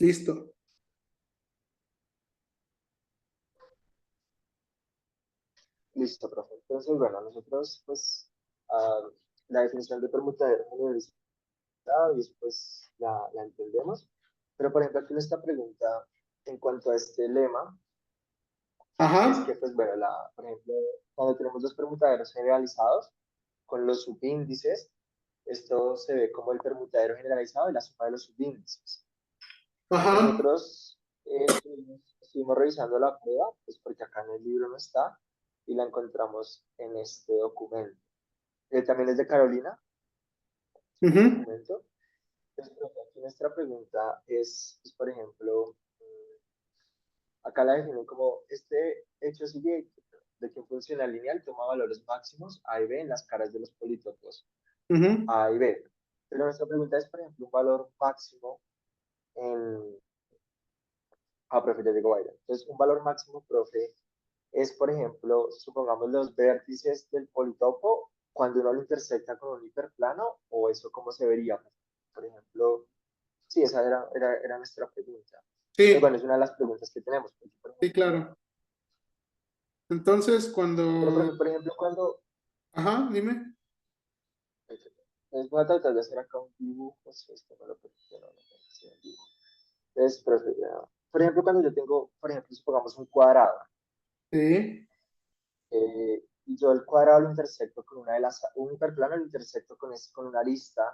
Listo. Listo, profe. Entonces, bueno, nosotros, pues, ah, la definición de permutadero generalizado y después la entendemos. Pero, por ejemplo, aquí nuestra pregunta en cuanto a este lema es Ajá. que, pues, bueno, por ejemplo, cuando tenemos los permutaderos generalizados con los subíndices, esto se ve como el permutadero generalizado y la suma de los subíndices. Ajá. Nosotros estuvimos revisando la prueba, pues porque acá en el libro no está, y la encontramos en este documento. También es de Carolina, el Ujú. documento. Entonces, aquí nuestra pregunta es, pues, por ejemplo, acá la definen como este hecho sigue de que un funcional lineal toma valores máximos A y B en las caras de los polítopos Ujú. A y B. Pero nuestra pregunta es, por ejemplo, un valor máximo en... Ah, profe, ya llegó Byron. Entonces, un valor máximo, profe, es, por ejemplo, supongamos los vértices del politopo cuando uno lo intersecta con un hiperplano, o eso cómo se vería. Por ejemplo, sí, esa era nuestra pregunta. Pues bueno, Sí, es una de las preguntas que tenemos. Porque, sí, claro. Entonces, cuando... por ejemplo, cuando... Ajá, dime. Entonces voy a tratar de hacer acá un dibujo, si esto me lo permite, no puedo hacer un dibujo. Entonces, por ejemplo, cuando yo tengo, por ejemplo, supongamos un cuadrado, Sí. y yo el cuadrado lo intersecto con una de las, un hiperplano lo intersecto con una arista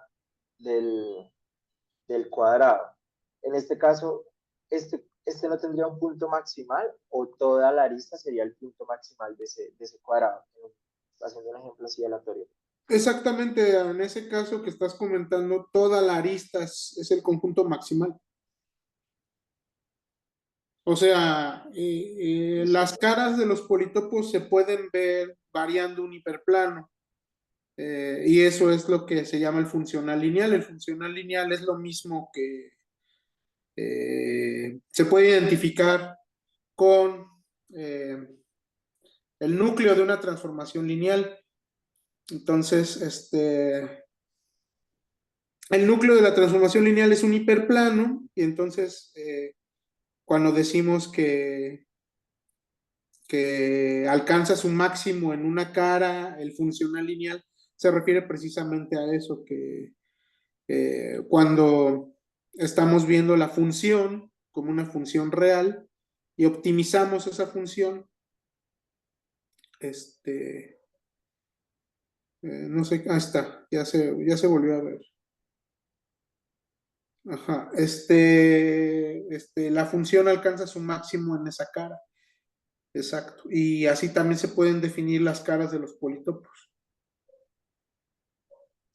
del, del cuadrado. En este caso, este no tendría un punto maximal o toda la arista sería el punto maximal de ese cuadrado, haciendo un ejemplo así aleatorio. Exactamente, en ese caso que estás comentando, toda la arista es el conjunto maximal. O sea, Listo. las caras de los polítopos se pueden ver variando un hiperplano. Y eso es lo que se llama el funcional lineal. El funcional lineal es lo mismo que se puede identificar con eh, el núcleo de una transformación lineal. Entonces, el núcleo de la transformación lineal es un hiperplano y entonces cuando decimos que alcanza su máximo en una cara, el funcional lineal, se refiere precisamente a eso, que cuando estamos viendo la función como una función real y optimizamos esa función, este, no sé, ah, está, ya se volvió a ver. Ajá, la función alcanza su máximo en esa cara, exacto. Y así también se pueden definir las caras de los politopos.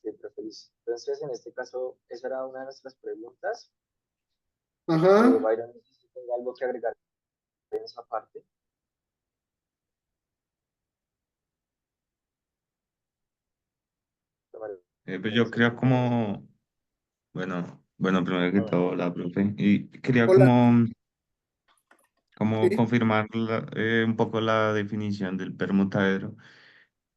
Siempre feliz. Entonces, en este caso, esa era una de nuestras preguntas. Ajá. Byron, no sé si tenga algo que agregar en esa parte. Pues No yo sé si quería me... como, bueno, primero que todo, la profe, y quería Hola. como Sí. confirmar un poco la definición del permutadero.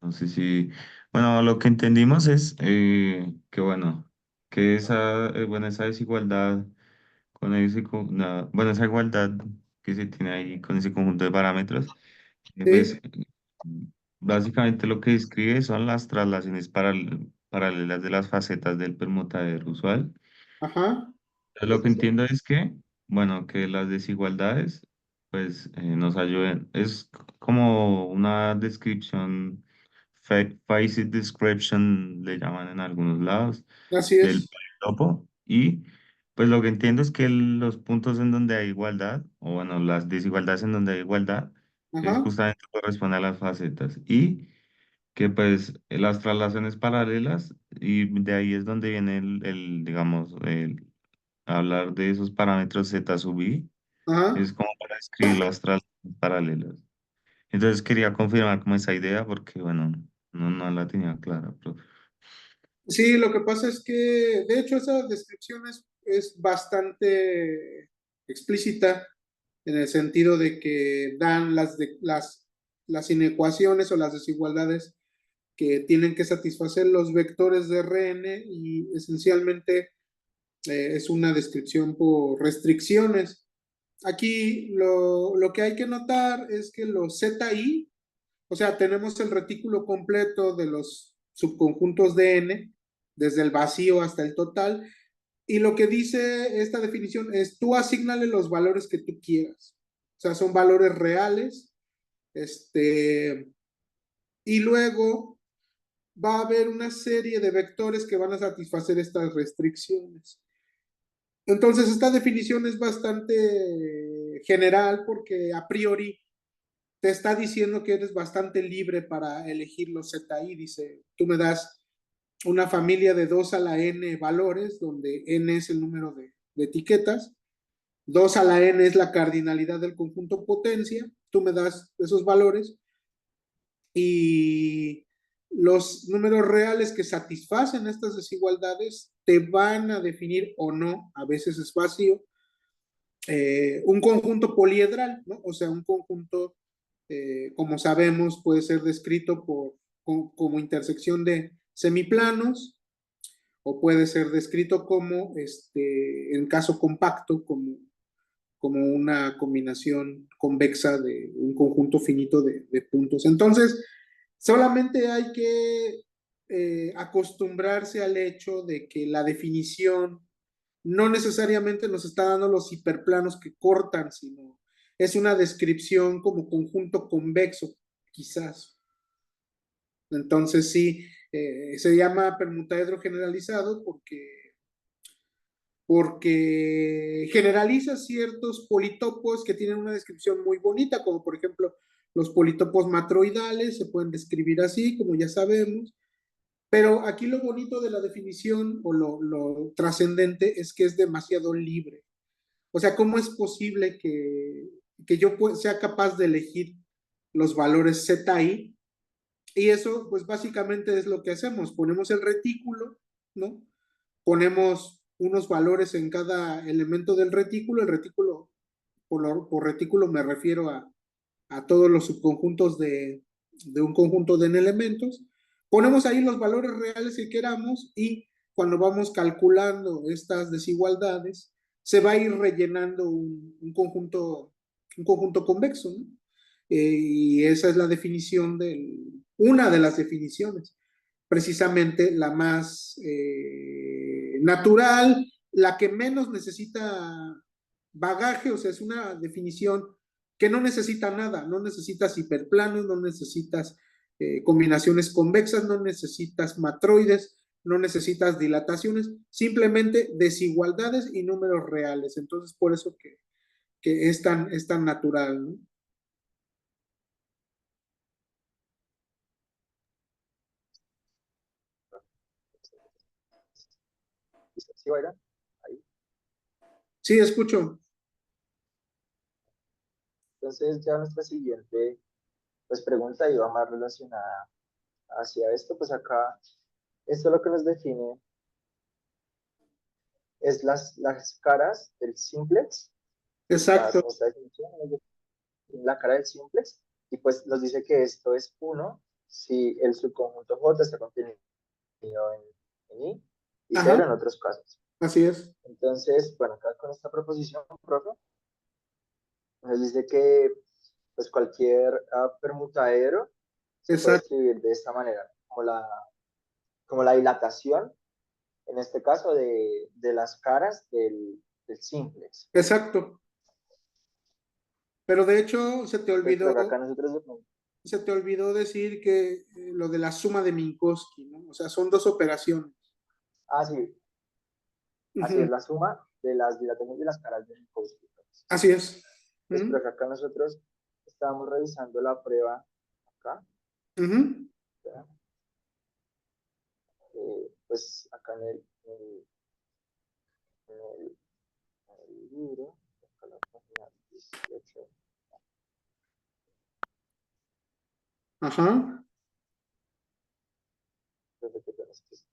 No sé si, bueno, lo que entendimos es que, bueno, que esa desigualdad con bueno, esa igualdad que se tiene ahí con ese conjunto de parámetros, pues Sí. básicamente lo que describe son las traslaciones paralelas de las facetas del permutadero usual. Ajá. Lo que entiendo es que, bueno, que las desigualdades, pues, nos ayuden. Es como una descripción, facet description, le llaman en algunos lados, Así del es. topo. Y, pues, lo que entiendo es que los puntos en donde hay igualdad, o bueno, las desigualdades en donde hay igualdad, es Ajá. justamente corresponde a las facetas. Y que, pues, las traslaciones paralelas, y de ahí es donde viene digamos, hablar de esos parámetros z sub i Ajá. es como para escribir las traslaciones paralelas. Entonces quería confirmar como esa idea porque, bueno, no la tenía clara, profe. Sí, lo que pasa es que, de hecho, esa descripción es bastante explícita en el sentido de que dan las inecuaciones o las desigualdades que tienen que satisfacer los vectores de Rn y esencialmente es una descripción por restricciones. Aquí lo que hay que notar es que los ZI, o sea, tenemos el retículo completo de los subconjuntos de N, desde el vacío hasta el total, y lo que dice esta definición es tú asignale los valores que tú quieras. O sea, son valores reales, y luego va a haber una serie de vectores que van a satisfacer estas restricciones. Entonces, esta definición es bastante general porque a priori te está diciendo que eres bastante libre para elegir los ZI. Dice, tú me das una familia de 2 a la n valores, donde n es el número de etiquetas, 2 a la n es la cardinalidad del conjunto potencia, tú me das esos valores y los números reales que satisfacen estas desigualdades te van a definir o no, a veces es vacío, un conjunto poliedral, ¿no? O sea, un conjunto, como sabemos, puede ser descrito como intersección de semiplanos o puede ser descrito como, en caso compacto, como una combinación convexa de un conjunto finito de puntos. Entonces, solamente hay que acostumbrarse al hecho de que la definición no necesariamente nos está dando los hiperplanos que cortan, sino es una descripción como conjunto convexo, quizás. Entonces sí, se llama permutaedro generalizado porque generaliza ciertos politopos que tienen una descripción muy bonita, como por ejemplo los politopos matroidales, se pueden describir así, como ya sabemos, pero aquí lo bonito de la definición o lo trascendente es que es demasiado libre. O sea, ¿cómo es posible que yo sea capaz de elegir los valores ZI? Y eso, pues básicamente es lo que hacemos. Ponemos el retículo, ¿no? Ponemos unos valores en cada elemento del retículo. El retículo, por retículo me refiero a todos los subconjuntos de un conjunto de elementos. Ponemos ahí los valores reales que queramos y cuando vamos calculando estas desigualdades, se va a ir rellenando un conjunto convexo, ¿no? Y esa es la definición una de las definiciones, precisamente la más natural, la que menos necesita bagaje, o sea, es una definición que no necesita nada, no necesitas hiperplanos, no necesitas combinaciones convexas, no necesitas matroides, no necesitas dilataciones, simplemente desigualdades y números reales. Entonces, por eso que es tan natural, ¿no? ¿Sí, Byron? Ahí. Sí, escucho. Entonces ya nuestra siguiente pues, pregunta iba más relacionada hacia esto, pues acá, esto lo que nos define es las caras del simplex, Exacto, esta definición, la cara del simplex, y pues nos dice que esto es 1 si el subconjunto J está contenido en I y 0 ajá, en otros casos. así es. Entonces, bueno, acá con esta proposición, profe, nos dice que pues cualquier permutaedro se puede Exacto, escribir de esta manera, como la dilatación, en este caso, de las caras del simplex. exacto. Pero de hecho, Entonces, pues acá nosotros, se te olvidó decir que lo de la suma de Minkowski, ¿no? O sea, son dos operaciones. sí, así Ujú, es la suma de las dilataciones de las caras del Minkowski. así es. Entonces, Ujú, pero acá nosotros estábamos revisando la prueba acá, ujú, ¿verdad? Pues acá en el libro, acá la página 18, ajá, creo que tenemos que es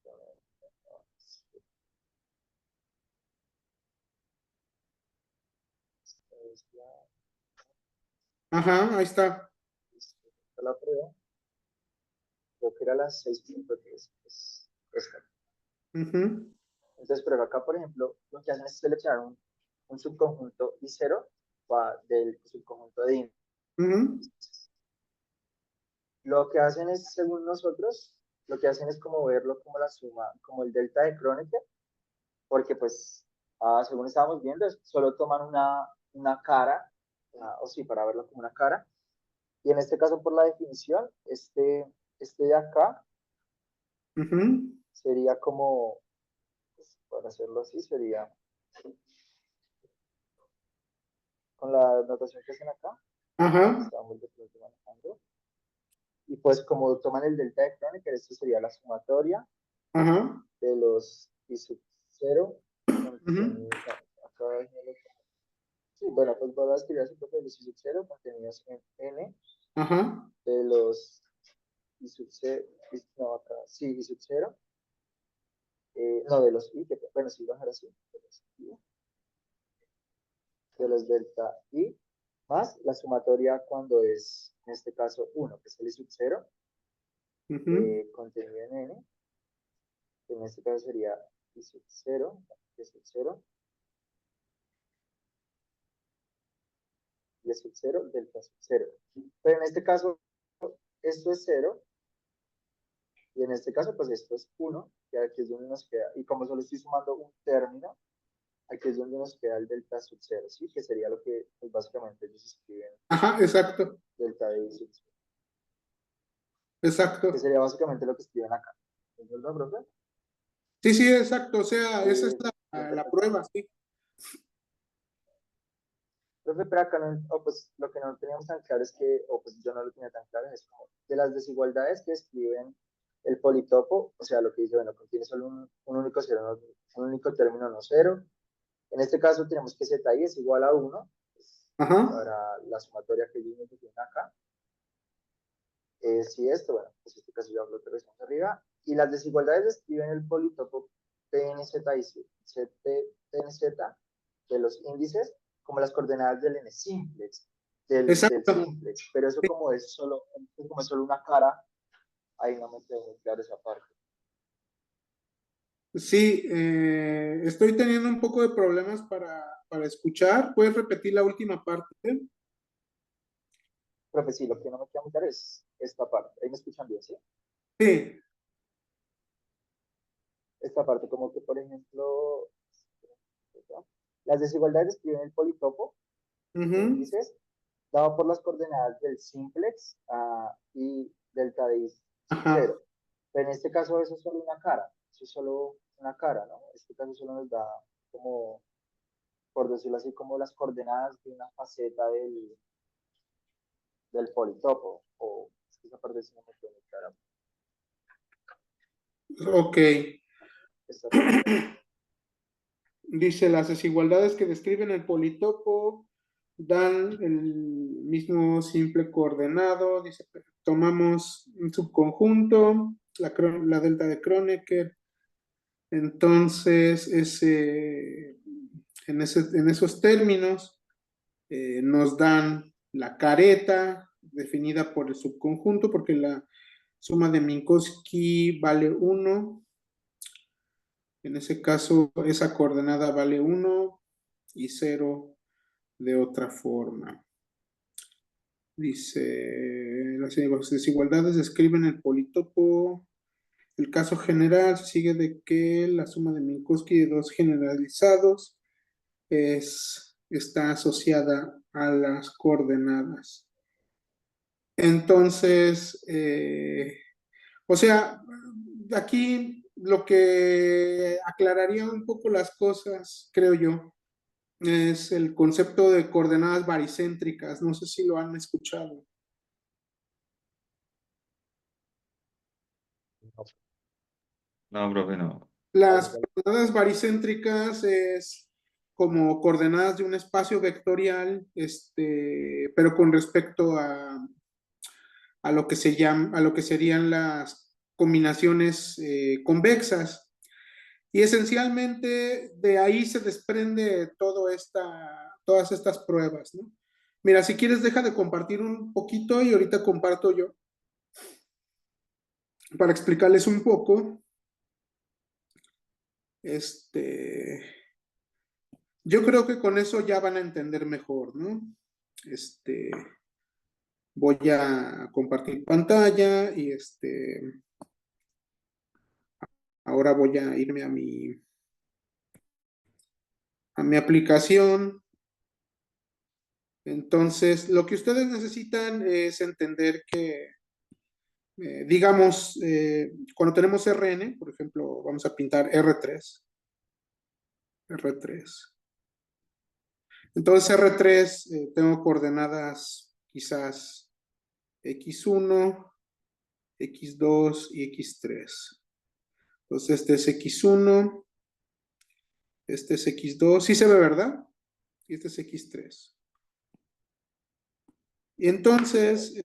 ajá, ahí está. la prueba, creo que era las 6.3, pues esta. Ujú, Entonces, pero acá, por ejemplo, lo que hacen es seleccionar un subconjunto I0 del subconjunto de índices. Ujú. Lo que hacen es, según nosotros, lo que hacen es como verlo como la suma, como el delta de Kronecker, porque pues, según estábamos viendo, solo toman una cara, o sí, para verlo como una cara, y en este caso, por la definición, este de acá Ujú. sería como, pues, para hacerlo así, sería con la notación que hacen acá, Ajá, estamos de pronto manejando, y pues como toman el delta de Kronecker, esto sería la sumatoria ajá, de los I sub 0 ujú, contenidos, no, acá sí, bueno, pues voy a escribir así porque los I sub 0 contenidos en N ajá, de los I sub 0, no, acá, sí, I sub 0, no, de los I, que, bueno, sí, bajar así, de los delta I, más la sumatoria cuando es, en este caso, 1, que es el I sub 0, ujú. contenido en N, que en este caso sería I sub 0, I sub 0, y sub 0, delta sub 0. Pero en este caso, esto es 0, y en este caso, pues esto es 1, que aquí es donde nos queda, y como solo estoy sumando un término, aquí es donde nos queda el delta sub 0, ¿sí? Que sería lo que pues, básicamente ellos escriben Ajá, exacto, delta de sub 0, que exacto. sería básicamente lo que escriben acá. ¿Es verdad, profe? Sí, sí, exacto. O sea, esa es la Perfecto. prueba, sí. Profe, pero acá no, pues lo que no teníamos tan claro es que, o pues yo no lo tenía tan claro, es como de las desigualdades que escriben el politopo, o sea, lo que dice, bueno, contiene solo un único cero, un único término no cero. En este caso tenemos que z i es igual a 1, pues, Ajá, para la sumatoria que ellos nos tienen acá. Si esto, bueno, pues en este caso ya lo tenemos arriba. Y las desigualdades describen el politopo PNZ y PNZ de los índices como las coordenadas del n simplex, del exacto. simplex. Pero eso como es solo una cara, ahí no me quedó muy claro esa parte. Sí, estoy teniendo un poco de problemas para escuchar. ¿Puedes repetir la última parte? Profe, sí, lo que no me queda muy claro es esta parte. Ahí me escuchan bien, ¿sí? Sí. Esta parte, como que, por ejemplo, las desigualdades describen el politopo de Ujú. índices dado por las coordenadas del simplex y delta de I sub Ajá. 0. Pero en este caso eso es solo una cara, eso es solo una cara, ¿no? En este caso solo nos da como, por decirlo así, como las coordenadas de una faceta del politopo, o es que esa parte sí no me quedó muy clara, Ok. esta parte. Dice, las desigualdades que describen el politopo dan el mismo simple coordenado. Dice, tomamos un subconjunto, la delta de Kronecker. Entonces, en esos términos nos dan la careta definida por el subconjunto, porque la suma de Minkowski vale 1. En ese caso, esa coordenada vale 1 y 0 de otra forma. Dice, las desigualdades describen el politopo. El caso general sigue de que la suma de Minkowski de dos generalizados está asociada a las coordenadas. Entonces, o sea, aquí lo que aclararía un poco las cosas, creo yo, es el concepto de coordenadas baricéntricas. No sé si lo han escuchado. No, No, profe, no. Las coordenadas baricéntricas es como coordenadas de un espacio vectorial, pero con respecto a lo que se llama, a lo que serían las combinaciones convexas. Y esencialmente de ahí se desprende todas estas pruebas, ¿no? Mira, si quieres, deja de compartir un poquito y ahorita comparto yo para explicarles un poco. Yo creo que con eso ya van a entender mejor, ¿no? Voy a compartir pantalla y ahora voy a irme a mi aplicación. Entonces, lo que ustedes necesitan es entender que, digamos, cuando tenemos RN, por ejemplo, vamos a pintar R3. Entonces, R3, tengo coordenadas quizás X1, X2 y X3. Entonces, este es X1, este es X2, sí se ve, ¿verdad? Y este es X3. Y entonces,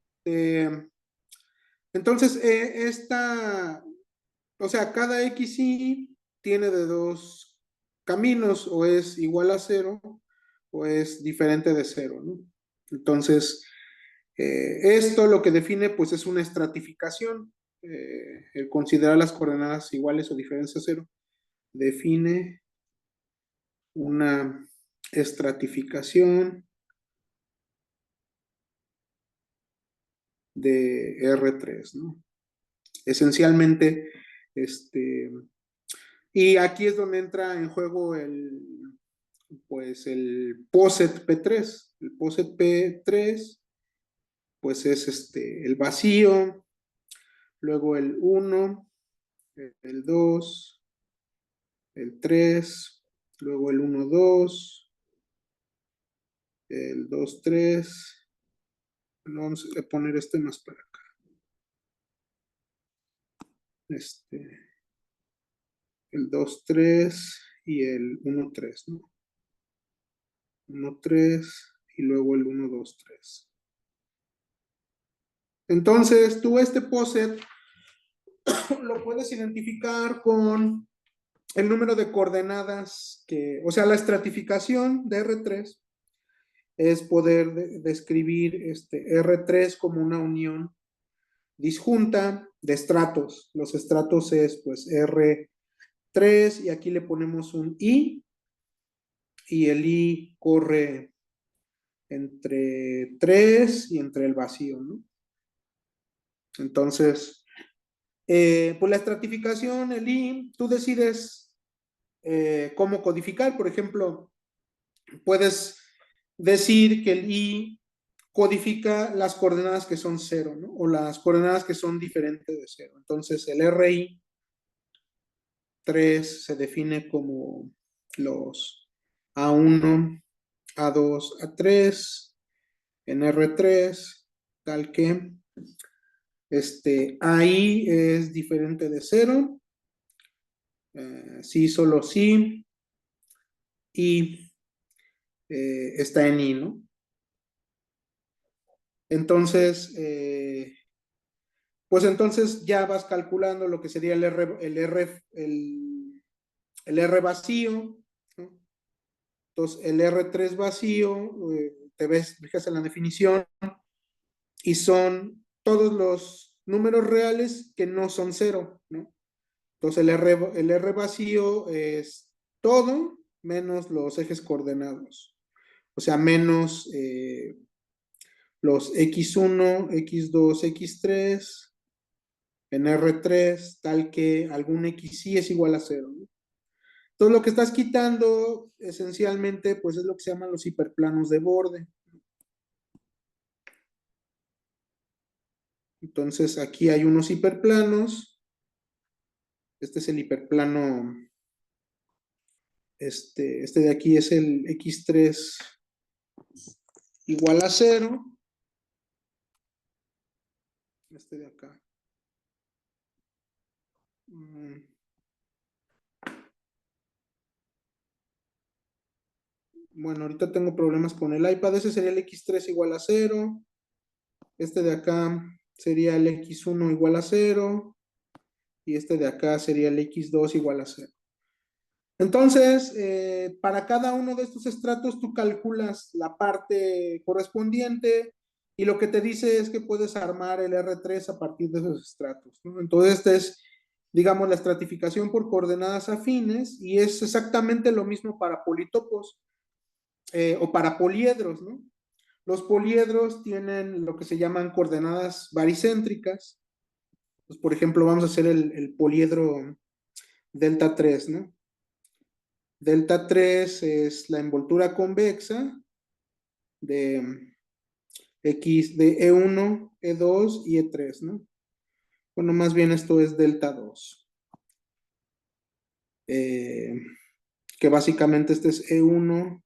o sea, cada XY tiene de dos caminos, o es igual a cero, o es diferente de cero, ¿no? Entonces, esto lo que define, pues, es una estratificación. El considerar las coordenadas iguales o diferentes a cero define una estratificación de R3, ¿no? Esencialmente, y aquí es donde entra en juego pues el POSET P3. El POSET P3, pues es el vacío, luego el 1, el 2, el 3, luego el 1, 2, el 2, 3. Vamos a poner más para acá. El 2, 3 y el 1, 3, ¿no? 1, 3 y luego el 1, 2, 3. Entonces, tú POSET lo puedes identificar con el número de coordenadas o sea, la estratificación de R3 es poder describir R3 como una unión disjunta de estratos. Los estratos es pues R3 y aquí le ponemos un I y el I corre entre 3 y entre el vacío, ¿no? Entonces, pues la estratificación, el I, tú decides cómo codificar. Por ejemplo, puedes decir que el I codifica las coordenadas que son 0, ¿no? O las coordenadas que son diferentes de 0. Entonces, el RI 3 se define como los A1, A2, A3 en R3, tal que AI es diferente de 0, sí, solo sí, y está en I, ¿no? Entonces, pues entonces ya vas calculando lo que sería el R vacío, ¿no? Entonces, el R3 vacío, fijas en la definición, y son todos los números reales que no son 0, ¿no? Entonces, el R vacío es todo menos los ejes coordenados. O sea, menos los X1, X2, X3 en R3, tal que algún XY es igual a 0, ¿no? Entonces, lo que estás quitando esencialmente, pues es lo que se llaman los hiperplanos de borde. Entonces, aquí hay unos hiperplanos. Este es el hiperplano, este de aquí es el X3 igual a 0. Este de acá. Bueno, ahorita tengo problemas con el iPad. Ese sería el X3 igual a 0. Este de acá sería el X1 igual a 0. Y este de acá sería el X2 igual a 0. Entonces, para cada uno de estos estratos tú calculas la parte correspondiente y lo que te dice es que puedes armar el R3 a partir de esos estratos, ¿no? Entonces, digamos, la estratificación por coordenadas afines, y es exactamente lo mismo para politopos o para poliedros, ¿no? Los poliedros tienen lo que se llaman coordenadas baricéntricas. Pues, por ejemplo, vamos a hacer el poliedro delta 3, ¿no? Delta 3 es la envoltura convexa de X de E1, E2 y E3, ¿no? Bueno, más bien esto es delta 2. Que básicamente este es E1,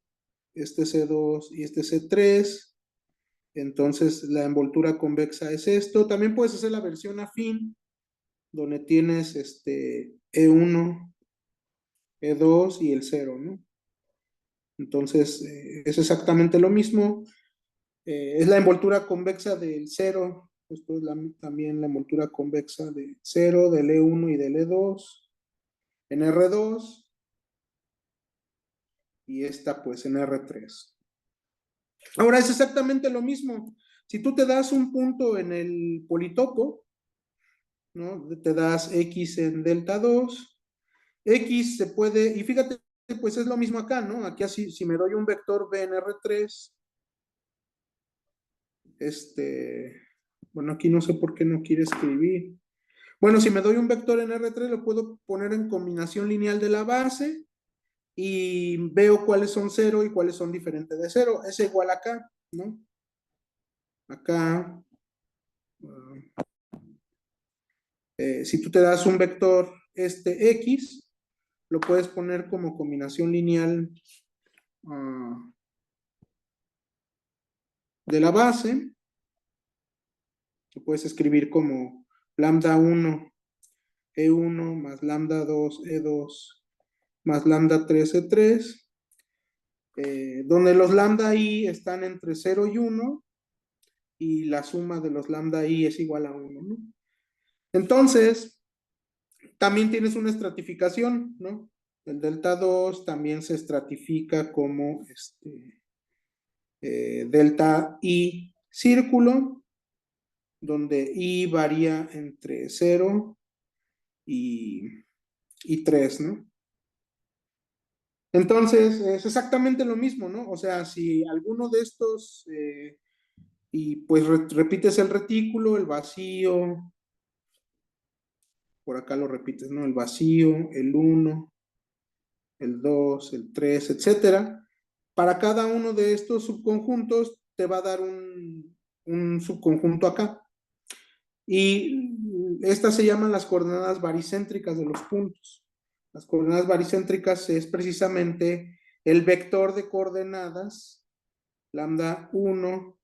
este es E2 y este es E3. Entonces la envoltura convexa es esto. También puedes hacer la versión afín, donde tienes E1, E2 y el 0, ¿no? Entonces es exactamente lo mismo. Es la envoltura convexa del 0. Esto es también la envoltura convexa del 0, del E1 y del E2 en R2, y esta pues en R3. Ahora es exactamente lo mismo. Si tú te das un punto en el politopo, ¿no? Te das X en delta 2, X se puede, y fíjate, pues es lo mismo acá, ¿no? Aquí así, si me doy un vector B en R3, bueno, aquí no sé por qué no quiere escribir. Bueno, si me doy un vector en R3, lo puedo poner en combinación lineal de la base y veo cuáles son 0 y cuáles son diferentes de 0. Es igual acá, ¿no? Acá, si tú te das un vector X, lo puedes poner como combinación lineal de la base. Lo puedes escribir como lambda 1, E1 más lambda 2, E2 más lambda 3, E3, donde los lambda i están entre 0 y 1 y la suma de los lambda i es igual a 1, ¿no? Entonces, también tienes una estratificación, ¿no? El delta 2 también se estratifica como delta i círculo, donde i varía entre 0 y 3, ¿no? Entonces, es exactamente lo mismo, ¿no? O sea, si alguno de estos, y pues repites el retículo, el vacío, por acá lo repites, ¿no? El vacío, el 1, el 2, el 3, etcétera. Para cada uno de estos subconjuntos te va a dar un subconjunto acá. Y estas se llaman las coordenadas baricéntricas de los puntos. Las coordenadas baricéntricas es precisamente el vector de coordenadas lambda 1,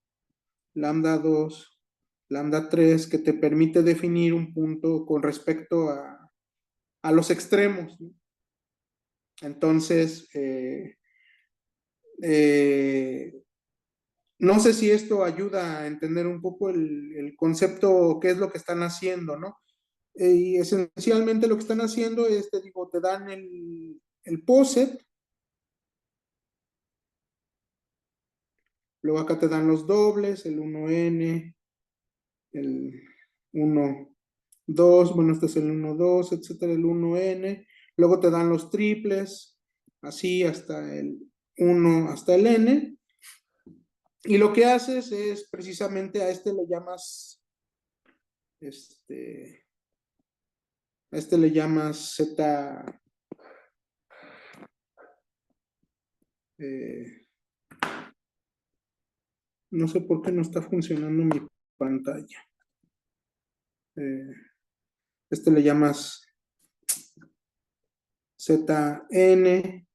lambda 2, lambda 3, que te permite definir un punto con respecto a los extremos, ¿no? Entonces, no sé si esto ayuda a entender un poco el concepto, qué es lo que están haciendo, ¿no? Y esencialmente lo que están haciendo es, te digo, te dan el POSET, luego acá te dan los dobles, el 1N, el 1, 2, bueno, este es el 1, 2, etcétera, el 1N, luego te dan los triples, así hasta el 1, hasta el N, y lo que haces es precisamente a le llamas, a le llamas Z, no sé por qué no está funcionando mi pantalla. Le llamas ZN,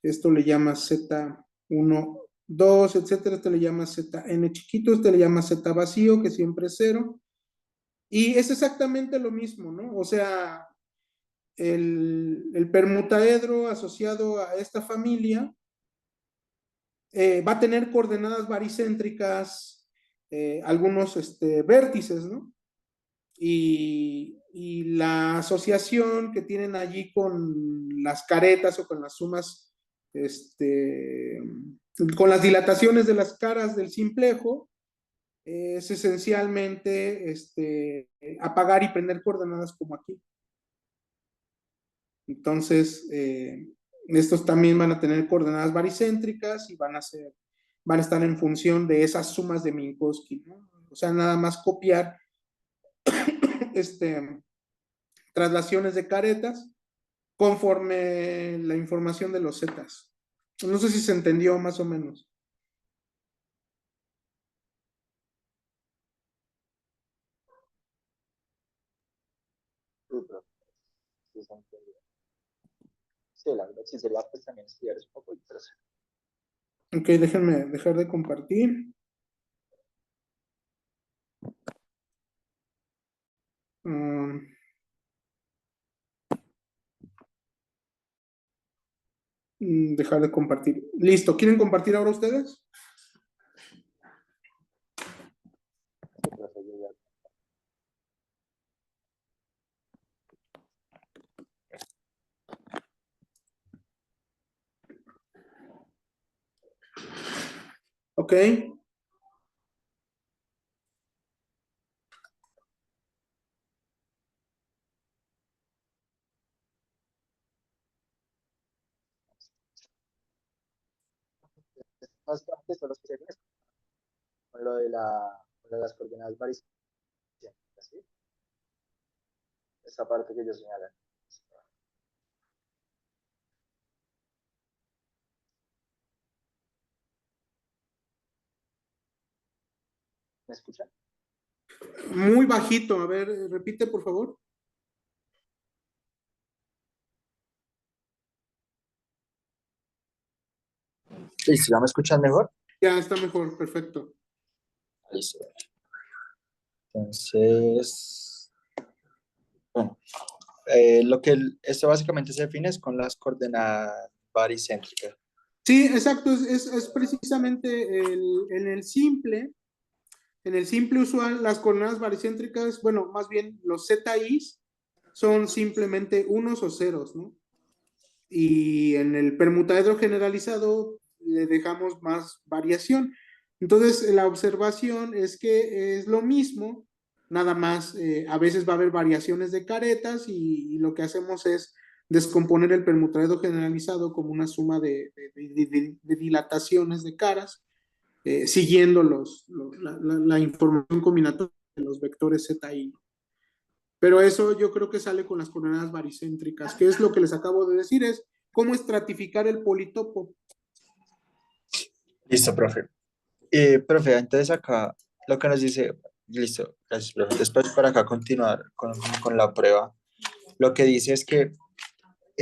esto le llamas Z1, 2, etcétera, le llamas ZN chiquito, le llamas Z vacío, que siempre es 0, y es exactamente lo mismo, ¿no? O sea, el permutaedro asociado a esta familia va a tener coordenadas baricéntricas, algunos vértices, ¿no? Y la asociación que tienen allí con las caretas o con las sumas, con las dilataciones de las caras del simplejo, es esencialmente apagar y prender coordenadas como aquí. Entonces, estos también van a tener coordenadas baricéntricas y van a estar en función de esas sumas de Minkowski, ¿no? O sea, nada más copiar traslaciones de caretas conforme la información de los zetas. No sé si se entendió más o menos. Sí, profe, sí, se entendió. Sí, la verdad sí sería pues también estudiar un poco, pero sí. Ok, déjenme dejar de compartir. Mm, dejar de compartir. Listo, ¿quieren compartir ahora ustedes? Sí, profe, yo ya. Ok. Básicamente son los que se ven con con lo de las coordenadas varicéntricas, ¿sí? Esa parte que yo señalé. ¿Me escuchan? Muy bajito. A ver, repite, por favor. Listo, ¿ya me escuchan mejor? Ya está mejor, perfecto. Listo. Entonces, bueno, esto básicamente se define es con las coordenadas baricéntricas. Sí, exacto. Es precisamente en el simple usual, las coordenadas baricéntricas, bueno, más bien los ZIs son simplemente unos o ceros, ¿no? Y en el permutaedro generalizado le dejamos más variación. Entonces, la observación es que es lo mismo, nada más a veces va a haber variaciones de caretas y lo que hacemos es descomponer el permutaedro generalizado como una suma de dilataciones de caras, siguiendo la información combinatoria de los vectores ZI. Pero eso yo creo que sale con las coordenadas baricéntricas, que es lo que les acabo de decir, es cómo estratificar el politopo. Listo, profe. Profe, entonces acá lo que nos dice, listo, gracias, profe. Después para acá continuar con la prueba. Lo que dice es que,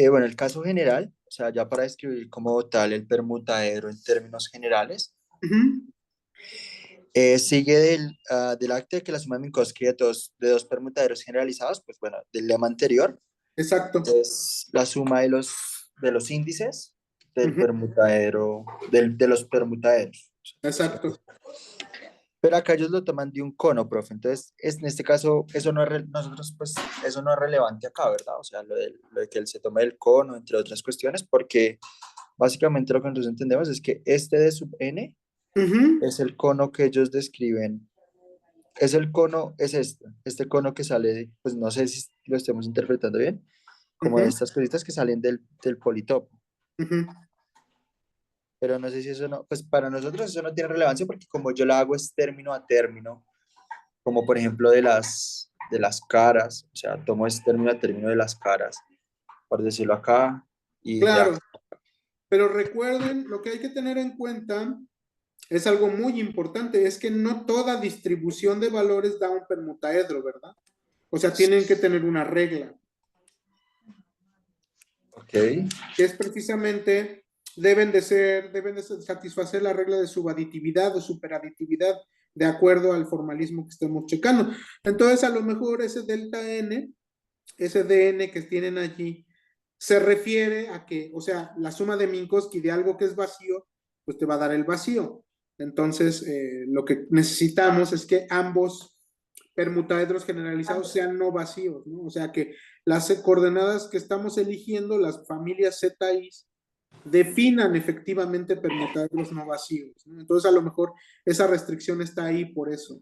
bueno, el caso general, o sea, ya para describir como tal el permutaedro en términos generales, Uh -huh. sigue del acto de que la suma de Minkowski de dos permutaderos generalizados, pues bueno, del lema anterior, Exacto. es la suma de los índices Uh del -huh. permutadero, de los permutaderos. Exacto. Pero acá ellos lo toman de un cono, profe. Entonces, en este caso, eso no es nosotros, pues, eso no es relevante acá, ¿verdad? O sea, lo de que él se tome el cono, entre otras cuestiones, porque básicamente lo que nosotros entendemos es que este de sub n Uh -huh. es el cono que ellos describen. Es el cono, es este cono que sale, pues no sé si lo estemos interpretando bien, Uh como de -huh. estas cositas que salen del politopo. Uh -huh. Pero no sé si eso no, pues para nosotros eso no tiene relevancia porque como yo la hago es término a término, como por ejemplo de las caras, o sea, tomo este término a término de las caras, por decirlo acá, y ya. Claro, pero recuerden, lo que hay que tener en cuenta es algo muy importante, es que no toda distribución de valores da un permutaedro, ¿verdad? O sea, tienen que tener una regla, Ok, que es precisamente, deben de satisfacer la regla de subaditividad o superaditividad de acuerdo al formalismo que estemos checando. Entonces, a lo mejor ese delta n, ese dn que tienen allí, se refiere a que, o sea, la suma de Minkowski de algo que es vacío, pues te va a dar el vacío. Entonces, lo que necesitamos es que ambos permutaedros generalizados sean no vacíos, ¿no? O sea, que las coordenadas que estamos eligiendo, las familias ZI, definan efectivamente permutaedros no vacíos, ¿no? Entonces, a lo mejor esa restricción está ahí por eso.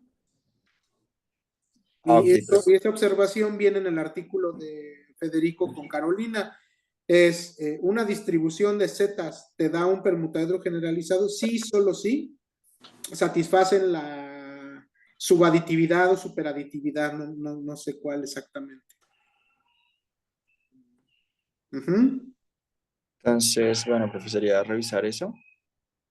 ok, Y esa observación viene en el artículo de Federico con Carolina. es una distribución de zetas te da un permutaedro generalizado, sí, solo sí, satisfacen la subaditividad o superaditividad, no sé cuál exactamente. Entonces, bueno, profe, sería revisar eso.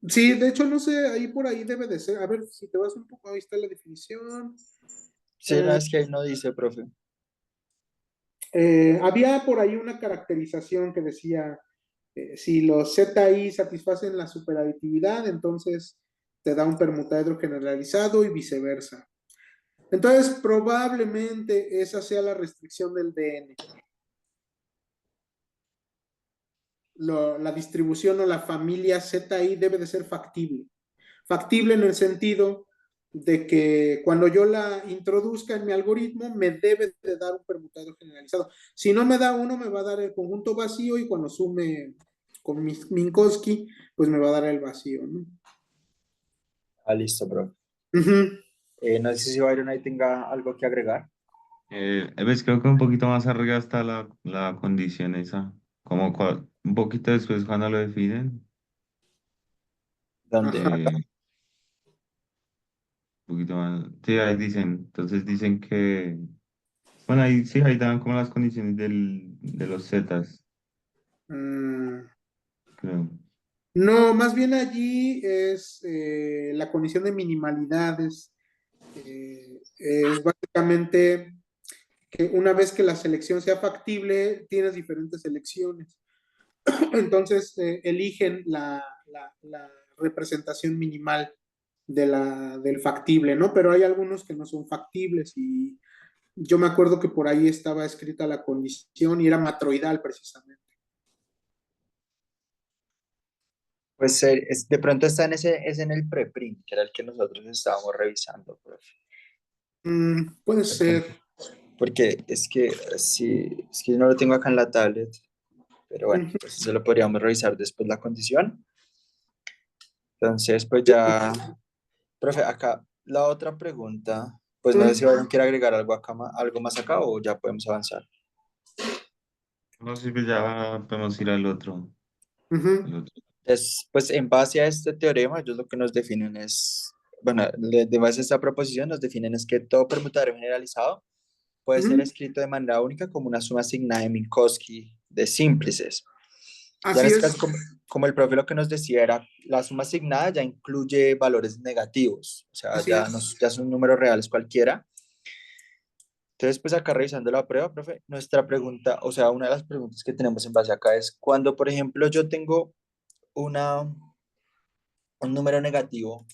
Sí, de hecho, no sé, ahí por ahí debe de ser. A ver, si te vas un poco, ahí está la definición. Sí, no, es que ahí no dice, profe. Había por ahí una caracterización que decía, si los ZI satisfacen la superaditividad, entonces te da un permutaedro generalizado y viceversa. Entonces, probablemente esa sea la restricción del DN. La distribución o la familia ZI debe de ser factible. Factible en el sentido de que cuando yo la introduzca en mi algoritmo me debe de dar un permutador generalizado. Si no me da uno, me va a dar el conjunto vacío y cuando sume con Minkowski, pues me va a dar el vacío, ¿no? Ah, listo, profe. Uh-huh. No sé si Byron ahí tenga algo que agregar. Ves, creo que un poquito más arriba está la condición esa, como un poquito después cuando lo definen, ¿Dónde? Ajá. Acá. un poquito más, sí, ahí dicen, entonces dicen que, bueno, ahí sí, ahí dan como las condiciones de los zetas, Mm. creo. No, más bien allí es la condición de minimalidades. Es básicamente que una vez que la selección sea factible, tienes diferentes selecciones. Entonces, eligen la representación minimal del factible, ¿no? Pero hay algunos que no son factibles y yo me acuerdo que por ahí estaba escrita la condición y era matroidal precisamente. Pues de pronto está es en el preprint, que era el que nosotros estábamos revisando, profe. Puede De ser. pronto. Porque es que sí, es que yo no lo tengo acá en la tablet, pero bueno, Ujú. pues eso lo podríamos revisar después la condición. Entonces, pues ya, profe, acá la otra pregunta, pues no sé si Byron quiere agregar algo acá, algo más acá o ya podemos avanzar. No sé, pues ya podemos ir al otro. Ujú. Al otro. Pues en base a este teorema, ellos lo que nos definen es, bueno, de base a esta proposición nos definen es que todo permutador generalizado puede ser Ujú. escrito de manera única como una suma asignada de Minkowski de símplices. Ya en Así este es. caso, como el profe lo que nos decía era, la suma asignada ya incluye valores negativos, o sea, Así es. ya son números reales cualquiera. Entonces, pues acá revisando la prueba, profe, nuestra pregunta, o sea, una de las preguntas que tenemos en base acá es, cuando, por ejemplo, yo tengo una, un número negativo,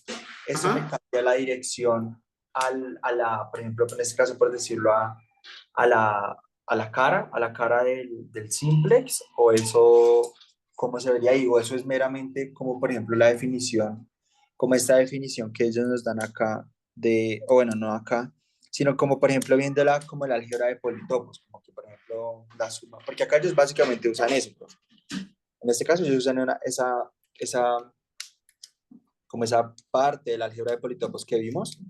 eso me Ajá. cambia la dirección a la, por ejemplo, en este caso, por decirlo, a la, a la cara del simplex, o eso, ¿cómo se vería ahí? O eso es meramente como, por ejemplo, la definición, como esta definición que ellos nos dan acá de, o bueno, no acá, sino como, por ejemplo, viéndola como el álgebra de politopos, como que, por ejemplo, la suma, porque acá ellos básicamente usan eso, ¿no? En este caso ellos usan esa, como esa parte del álgebra de politopos que vimos, Así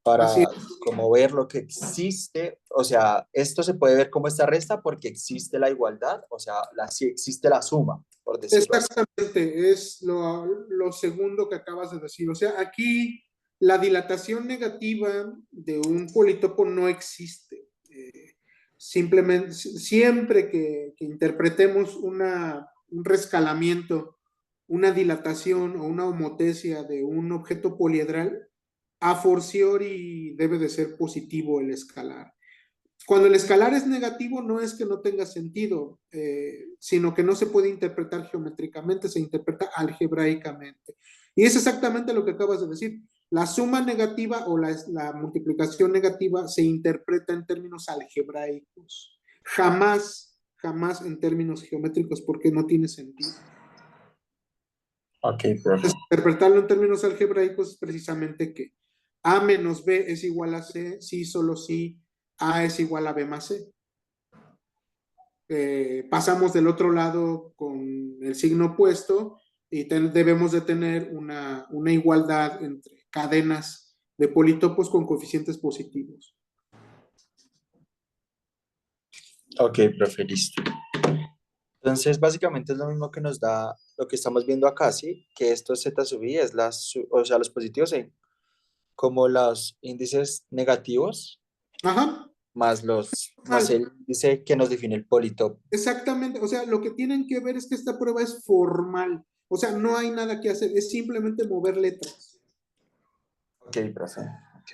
para es. como ver lo que existe, o sea, esto se puede ver como esta resta porque existe la igualdad, o sea, sí existe la suma, por decirlo así. Exactamente, es lo segundo que acabas de decir. O sea, aquí la dilatación negativa de un politopo no existe. Simplemente, siempre que interpretemos un rescalamiento, una dilatación o una homotesia de un objeto poliedral, a forciori debe de ser positivo el escalar. Cuando el escalar es negativo, no es que no tenga sentido, sino que no se puede interpretar geométricamente, se interpreta algebraicamente. Y es exactamente lo que acabas de decir. La suma negativa o la multiplicación negativa se interpreta en términos algebraicos. Jamás en términos geométricos, porque no tiene sentido. Ok, profe. Entonces, interpretarlo en términos algebraicos es precisamente que A menos B es igual a C, sí, solo sí, A es igual a B más C. Pasamos del otro lado con el signo opuesto y debemos de tener una igualdad entre cadenas de politopos con coeficientes positivos. Ok, profe, listo. Entonces, básicamente es lo mismo que nos da lo que estamos viendo acá, ¿sí? Que esto z sub i es o sea, los positivos como los índices negativos Ajá. más más el índice que nos define el politopo. Exactamente, o sea, lo que tienen que ver es que esta prueba es formal, o sea, no hay nada que hacer, es simplemente mover letras. Ok, profe. Ok.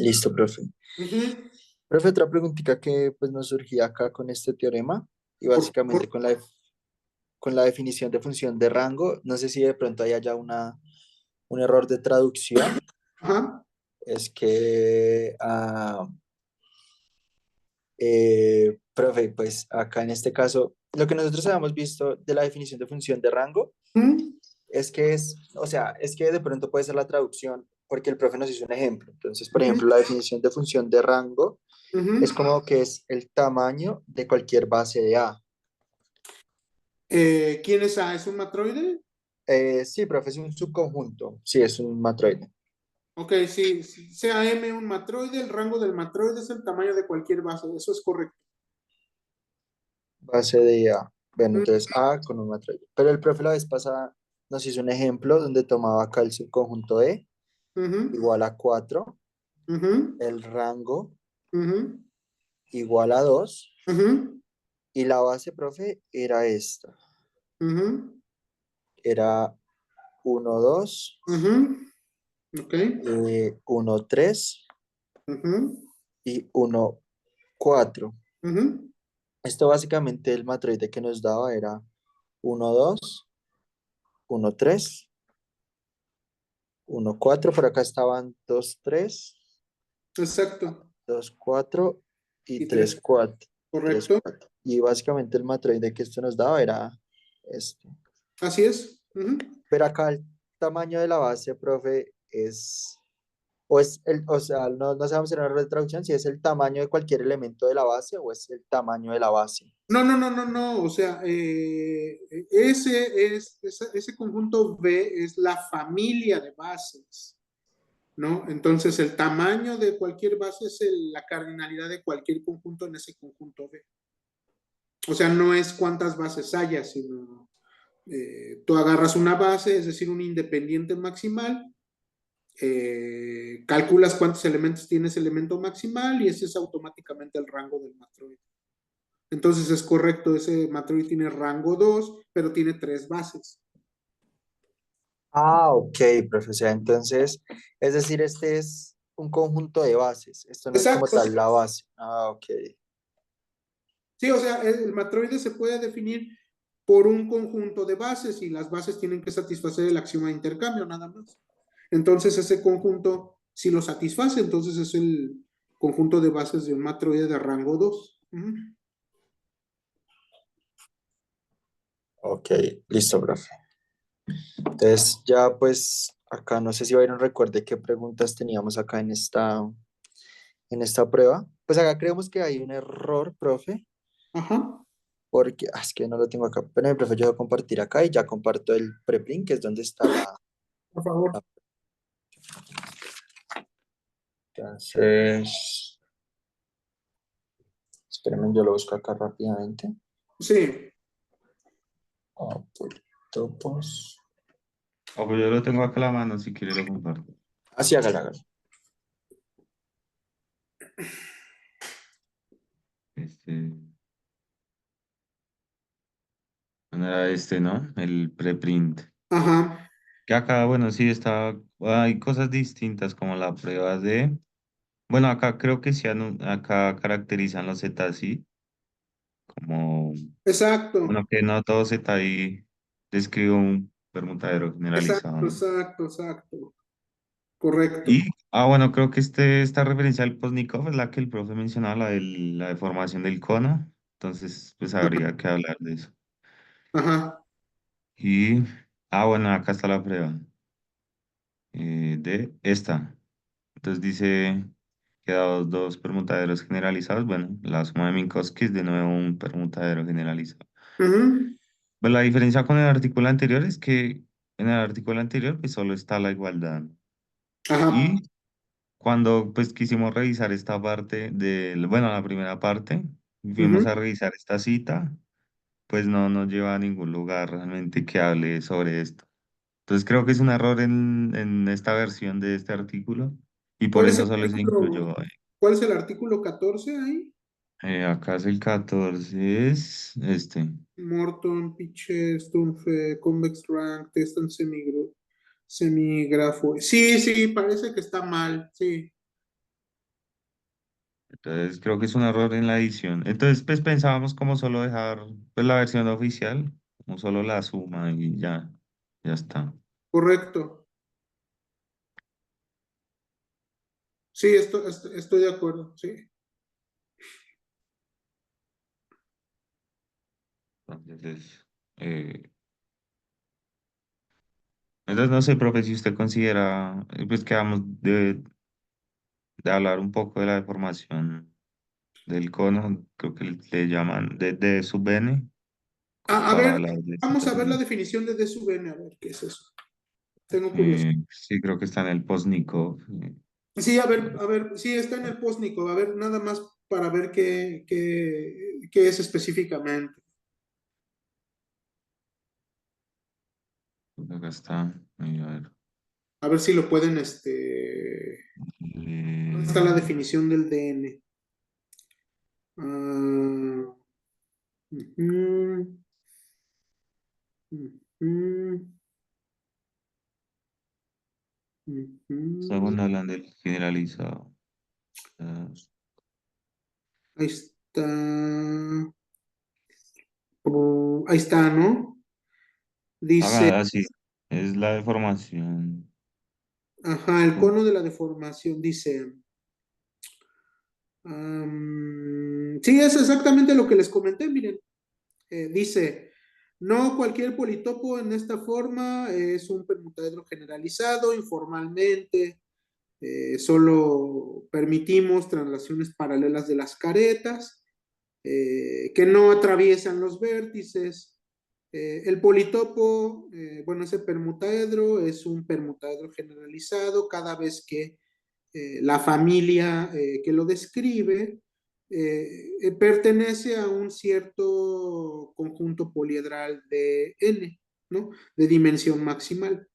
Listo, profe. Ujú. Profe, otra preguntita que pues nos surgía acá con este teorema y básicamente con la definición de función de rango. No sé si de pronto hay ya un error de traducción. Ajá. Es que, profe, pues acá en este caso, lo que nosotros habíamos visto de la definición de función de rango Ujú. es que o sea, es que de pronto puede ser la traducción porque el profe nos hizo un ejemplo. Entonces, por Ujú. ejemplo, la definición de función de rango Ujú. es como que es el tamaño de cualquier base de A. ¿Quién es A? ¿Es un matroide? Sí, profe, es un subconjunto. Sí, es un matroide. Ok, sí, sea M un matroide, el rango del matroide es el tamaño de cualquier base, eso es correcto. Base de A. Bueno, Ujú. entonces A con un matroide. Pero el profe la vez pasada nos hizo un ejemplo donde tomaba acá el subconjunto E Ujú. igual a 4, Ujú. el rango Ujú. igual a 2 Ujú. y la base, profe, era esta. Ujú. Era 1, 2, Ujú. Ok. 1, 3 Ujú. y 1, 4. Ujú. Esto básicamente el matroide que nos daba era 1, 2, 1, 3, 1, 4. Por acá estaban 2, 3, Exacto. 2, 4 y Y 3, tres, 4. 3, correcto. 4. Y básicamente el matroide que esto nos daba era este. Así es. Ujú. Pero acá el tamaño de la base, profe, o sea, no sabemos en la traducción si es el tamaño de cualquier elemento de la base o es el tamaño de la base. No, no, no, no, no. O sea, ese conjunto V es la familia de bases, ¿no? Entonces, el tamaño de cualquier base es la cardinalidad de cualquier conjunto en ese conjunto V. O sea, no es cuántas bases haya, sino tú agarras una base, es decir, un independiente maximal, calculas cuántos elementos tiene ese elemento maximal y ese es automáticamente el rango del matroide. Entonces es correcto, ese matroide tiene rango 2, pero tiene 3 bases. Ah, ok, profe. O sea, entonces, es decir, este es un conjunto de bases. Esto no es como Exacto. tal la base. Ah, ok. Sí, o sea, el matroide se puede definir por un conjunto de bases y las bases tienen que satisfacer el axioma de intercambio, nada más. Entonces ese conjunto, si lo satisface, entonces es el conjunto de bases de un matroide de rango 2. Ok, listo, profe. Entonces, ya pues acá no sé si Byron recuerde qué preguntas teníamos acá en esta prueba. Pues acá creemos que hay un error, profe, Ajá, porque es que no lo tengo acá. Pero, profe, yo voy a compartir acá y ya comparto el preprint, que es donde está por favor. Entonces, espérenme, yo lo busco acá rápidamente. Sí, Ah, por topos. O pues yo lo tengo acá a la mano, si quiere lo comparto. Así hágalo, hágalo. Este, bueno, era este, ¿no? El preprint. ajá, Que acá, bueno, sí está, hay cosas distintas como la prueba de, bueno, acá creo que sí, acá caracterizan los zetas, sí, como, exacto, bueno, que no todo zeta ahí describe un permutadero generalizado, exacto, ¿no? exacto, exacto, correcto. Y, bueno, creo que esta referencia al Postnikov es la que el profe mencionaba, la deformación del cono, entonces, pues habría que hablar de eso. Ajá, Y, bueno, acá está la prueba de esta. Entonces dice que dados dos permutaderos generalizados, bueno, la suma de Minkowski es de nuevo un permutadero generalizado. ujú, Pues la diferencia con el artículo anterior es que en el artículo anterior pues solo está la igualdad. ajá, Y cuando pues quisimos revisar esta parte bueno, la primera parte, fuimos a revisar esta cita, pues no nos lleva a ningún lugar realmente que hable sobre esto. Entonces creo que es un error en esta versión de este artículo y por ¿Cuál es el eso solo se artículo, incluyó. cuál es el artículo 14 ahí? Acá es el 14, es este. Morton, Pitcher, Stunfe, Convex Rank, Test and Semigrafo. Sí, sí, parece que está mal, sí. Entonces creo que es un error en la edición. Entonces pues pensábamos como solo dejar pues la versión oficial, como solo la suma y ya, ya está. Correcto. Sí, estoy de acuerdo, sí. Entonces, entonces no sé, profe, si usted considera, pues quedamos de hablar un poco de la deformación del cono, creo que le llaman de sub n, como A para ver, hablar de vamos a ver la situaciones. definición de D sub n, a ver qué es eso. Tengo curiosidad. Sí, creo que está en el Postnikov. Sí, a ver, sí, está en el postnico, a ver, nada más para ver qué es específicamente. Acá está. A ver. A ver si lo pueden, ¿dónde está la Eh, definición del DN? Ah, ujú, ujú, ujú. Segundo hablan del generalizado. Ah, Ahí está. Ahí está, ¿no? Dice, así, es la deformación. ajá, el Con- cono de la deformación, dice. Sí, es exactamente lo que les comenté, miren. Dice, no cualquier politopo en esta forma es un permutaedro generalizado, informalmente, solo permitimos translaciones paralelas de las caretas, que no atraviesan los vértices. El politopo, bueno, ese permutaedro es un permutaedro generalizado cada vez que la familia que lo describe pertenece a un cierto conjunto poliedral de N, ¿no? De dimensión maximal.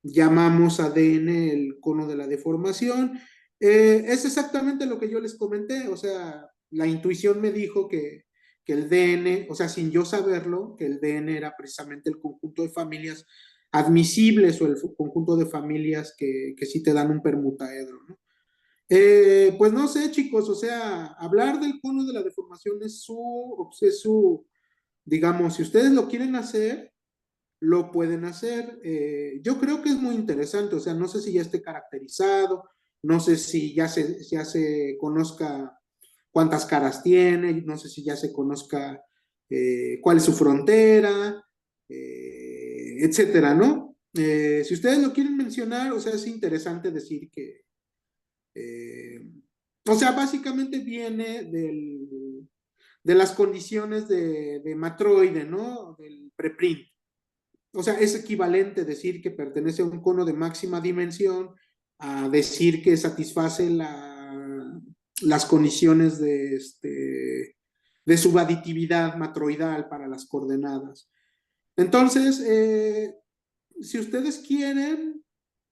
Llamamos ADN el cono de la deformación. Es exactamente lo que yo les comenté, o sea, la intuición me dijo que el DN, o sea, sin yo saberlo, que el DN era precisamente el conjunto de familias admisibles o el conjunto de familias que sí te dan un permutaedro, ¿no? Pues no sé, chicos, o sea, hablar del cono de la deformación es su, digamos, si ustedes lo quieren hacer, lo pueden hacer. Yo creo que es muy interesante, o sea, no sé si ya esté caracterizado, no sé si ya se conozca cuántas caras tiene, no sé si ya se conozca cuál es su frontera, etcétera, ¿no? Si ustedes lo quieren mencionar, o sea, es interesante decir que eh, o sea, básicamente viene de las condiciones de matroide, ¿no? Del preprint. O sea, es equivalente decir que pertenece a un cono de máxima dimensión a decir que satisface las condiciones de subaditividad matroidal para las coordenadas. Entonces, si ustedes quieren,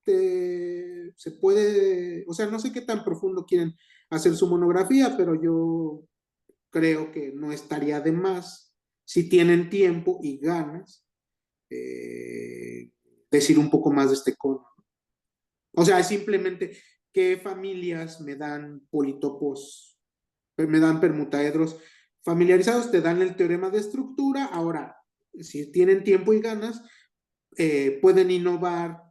se puede, o sea, no sé qué tan profundo quieren hacer su monografía, pero yo creo que no estaría de más, si tienen tiempo y ganas, decir un poco más de este cono. O sea, simplemente qué familias me dan politopos, me dan permutaedros familiarizados, te dan el teorema de estructura. Ahora, si tienen tiempo y ganas, pueden innovar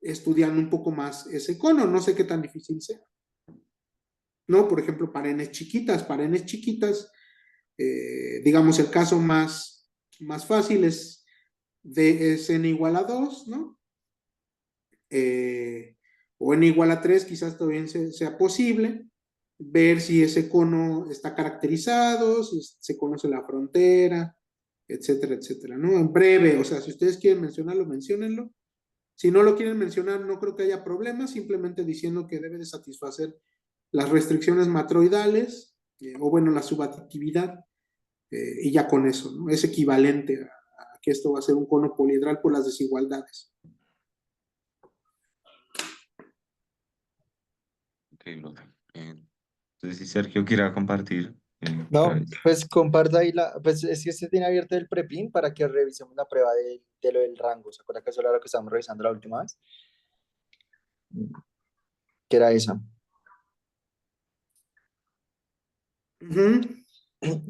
estudiando un poco más ese cono. No sé qué tan difícil sea. ¿No? Por ejemplo, para chiquitas, digamos, el caso más fácil es n igual a 2, ¿no? O n igual a 3, quizás todavía sea posible, ver si ese cono está caracterizado, si se conoce la frontera, etcétera, etcétera, ¿no? En breve, o sea, si ustedes quieren mencionarlo, menciónenlo. Si no lo quieren mencionar, no creo que haya problema, simplemente diciendo que debe de satisfacer las restricciones matroidales o bueno, la subaditividad, y ya con eso, ¿no? Es equivalente a que esto va a ser un cono poliedral por las desigualdades. Ok, profe. Entonces, si Sergio quiera compartir, otra No, vez. pues comparta ahí pues es que usted tiene abierto el prepin para que revisemos la prueba de lo del rango. ¿Se acuerda que eso era lo que estábamos revisando la última vez? Que era esa. Ujú.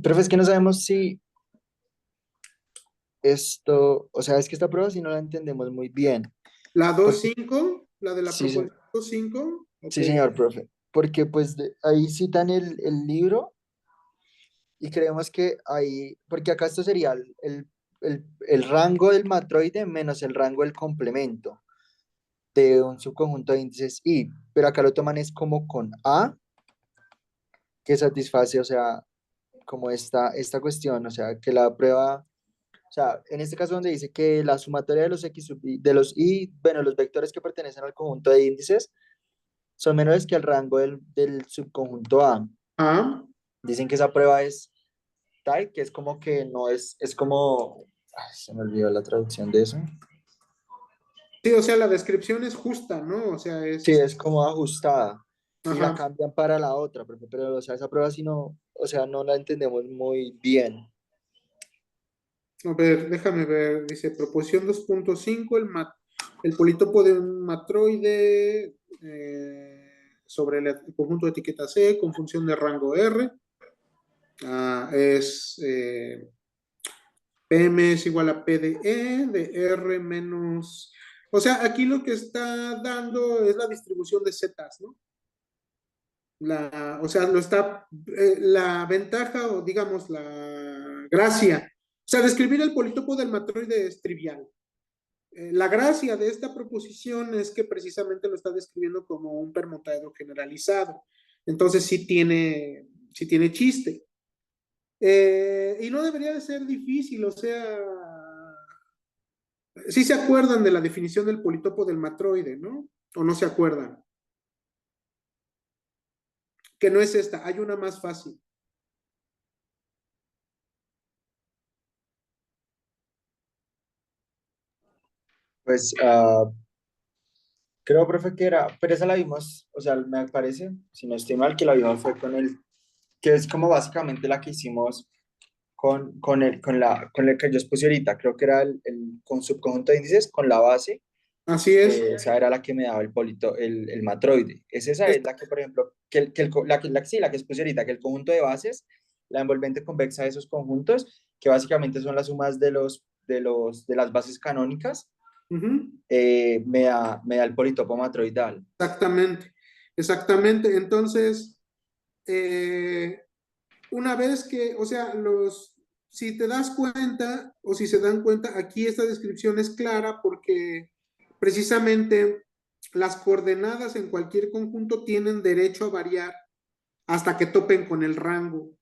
Pero es que no sabemos si esto, o sea, es que esta prueba si no la entendemos muy bien. La Porque 2.5, la de la sí, proposición 2.5, ok. sí, señor, profe. Porque pues ahí citan el libro y creemos que ahí, porque acá esto sería el rango del matroide menos el rango del complemento de un subconjunto de índices I, pero acá lo toman es como con A, que satisface, o sea, como esta cuestión, o sea, que la prueba, o sea, en este caso donde dice que la sumatoria de los X sub I, de los I, bueno, los vectores que pertenecen al conjunto de índices son menores que el rango del subconjunto A. Ah, Dicen que esa prueba es tal, que es como que no es como, ay, se me olvidó la traducción de eso. sí, o sea, la descripción es justa, ¿no? O sea, Sí, es como ajustada y la ajá. cambian para la otra, pero o sea, esa prueba sí no, o sea, no la entendemos muy bien. A ver, déjame ver. Dice, proposición 2.5, el politopo de un matroide sobre el conjunto de etiqueta C con función de rango R. Es PM es igual a P de R menos... O sea, aquí lo que está dando es la distribución de zetas, ¿no? O sea, la ventaja o digamos la gracia. O sea, describir el politopo del matroide es trivial. La gracia de esta proposición es que precisamente lo está describiendo como un permutadero generalizado. Entonces sí tiene chiste. Y no debería de ser difícil, o sea, sí se acuerdan de la definición del politopo del matroide, ¿no? O no se acuerdan. Que no es esta, hay una más fácil. Pues creo, profe, que era, pero esa la vimos, o sea, me parece, si no estoy mal, que la vimos fue con que es como básicamente la que hicimos con el que yo expuse ahorita, creo que era con subconjunto de índices, con la base, Así es. esa era la que me daba el matroide. Esa es Esta- la que, por ejemplo, sí, la que expuse ahorita, que el conjunto de bases, la envolvente convexa de esos conjuntos, que básicamente son las sumas de las bases canónicas, Ujú. me da el politopo matroidal. Exactamente, exactamente. Entonces, eh, una vez que, o sea, si te das cuenta o si se dan cuenta, aquí esta descripción es clara porque precisamente las coordenadas en cualquier conjunto tienen derecho a variar hasta que topen con el rango.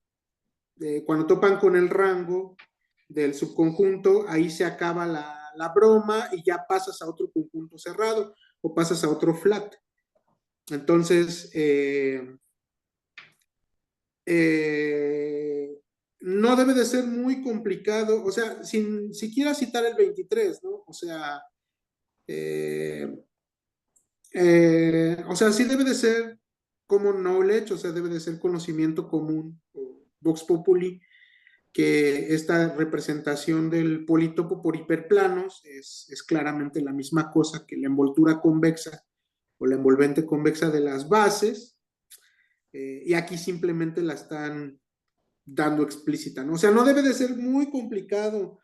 Cuando topan con el rango del subconjunto, ahí se acaba la broma y ya pasas a otro conjunto cerrado o pasas a otro flat. Entonces, no debe de ser muy complicado, o sea, sin siquiera citar el 23, ¿no? Eh, o sea, sí debe de ser common knowledge, o sea, debe de ser conocimiento común, o Vox Populi, que esta representación del politopo por hiperplanos es claramente la misma cosa que la envoltura convexa o la envolvente convexa de las bases, y aquí simplemente la están dando explícita, ¿no? O sea, no debe de ser muy complicado,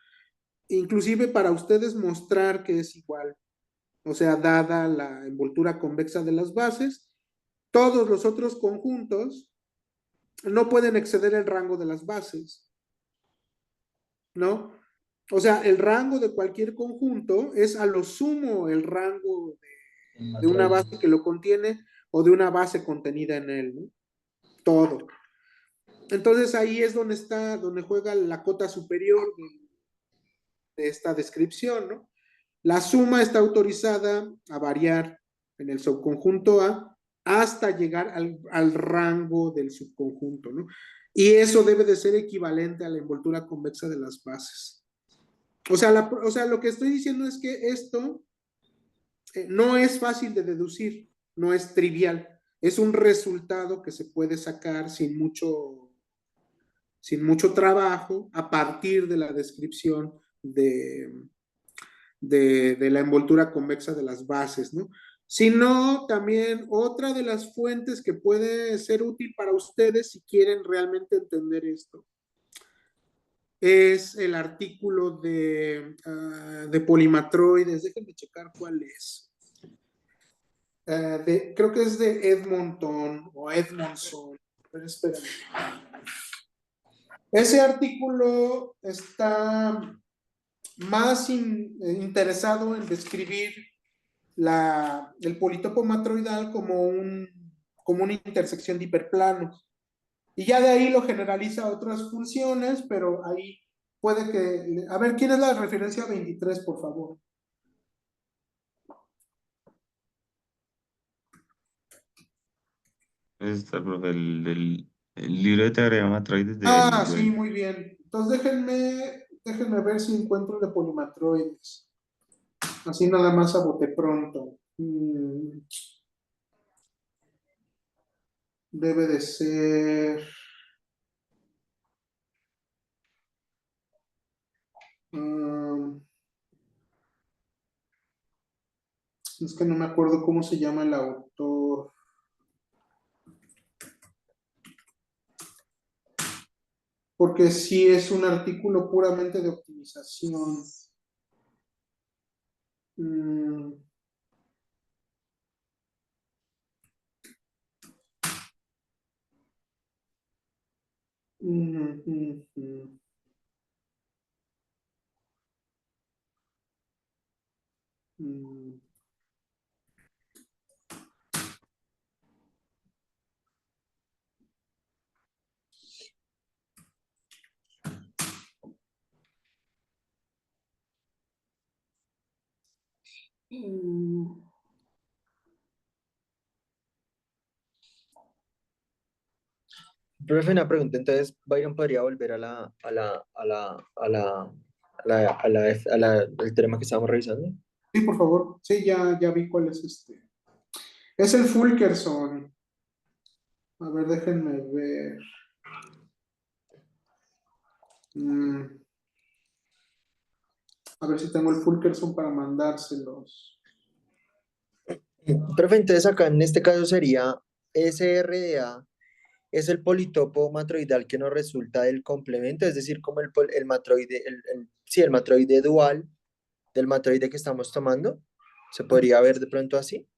inclusive para ustedes mostrar que es igual. O sea, dada la envoltura convexa de las bases, todos los otros conjuntos no pueden exceder el rango de las bases, ¿no? O sea, el rango de cualquier conjunto es a lo sumo el rango El de una matroide. base que lo contiene o de una base contenida en él, ¿no? Todo. Entonces ahí es donde juega la cota superior de esta descripción, ¿no? La suma está autorizada a variar en el subconjunto A hasta llegar al rango del subconjunto, ¿no? Y eso debe de ser equivalente a la envoltura convexa de las bases. O sea, lo que estoy diciendo es que esto no es fácil de deducir, no es trivial. Es un resultado que se puede sacar sin mucho trabajo a partir de la descripción de la envoltura convexa de las bases, ¿no? Sino también otra de las fuentes que puede ser útil para ustedes si quieren realmente entender esto es el artículo de polimatroides. Déjenme checar cuál es. Creo que es de Edmonton o Edmondson. Pero espérame. Ese artículo está más interesado en describir el politopo matroidal como una intersección de hiperplanos. Y ya de ahí lo generaliza a otras funciones, pero ahí puede que... A ver, ¿quién es la referencia 23, por favor? Está, profe, el libro de teoría matroides de Ah, Ellis sí, Wade. muy bien. Entonces déjenme ver si encuentro el de polimatroides. Así nada más a bote pronto. Debe de ser... es que no me acuerdo cómo se llama el autor. Porque sí es un artículo puramente de optimización. Mm, mm, mm, mm, mm. Mm. Profe, una pregunta, entonces Byron podría volver al tema que estábamos revisando. Sí, por favor. Sí, ya vi cuál es este. Es el Fulkerson. A ver, déjenme ver. Mm, a ver si tengo el Fulkerson para mandárselos. Profe, entonces acá en este caso sería SRDA, es el politopo matroidal que nos resulta del complemento, es decir, como el matroide, sí, el matroide dual del matroide que estamos tomando. ¿Se podría ver de pronto así?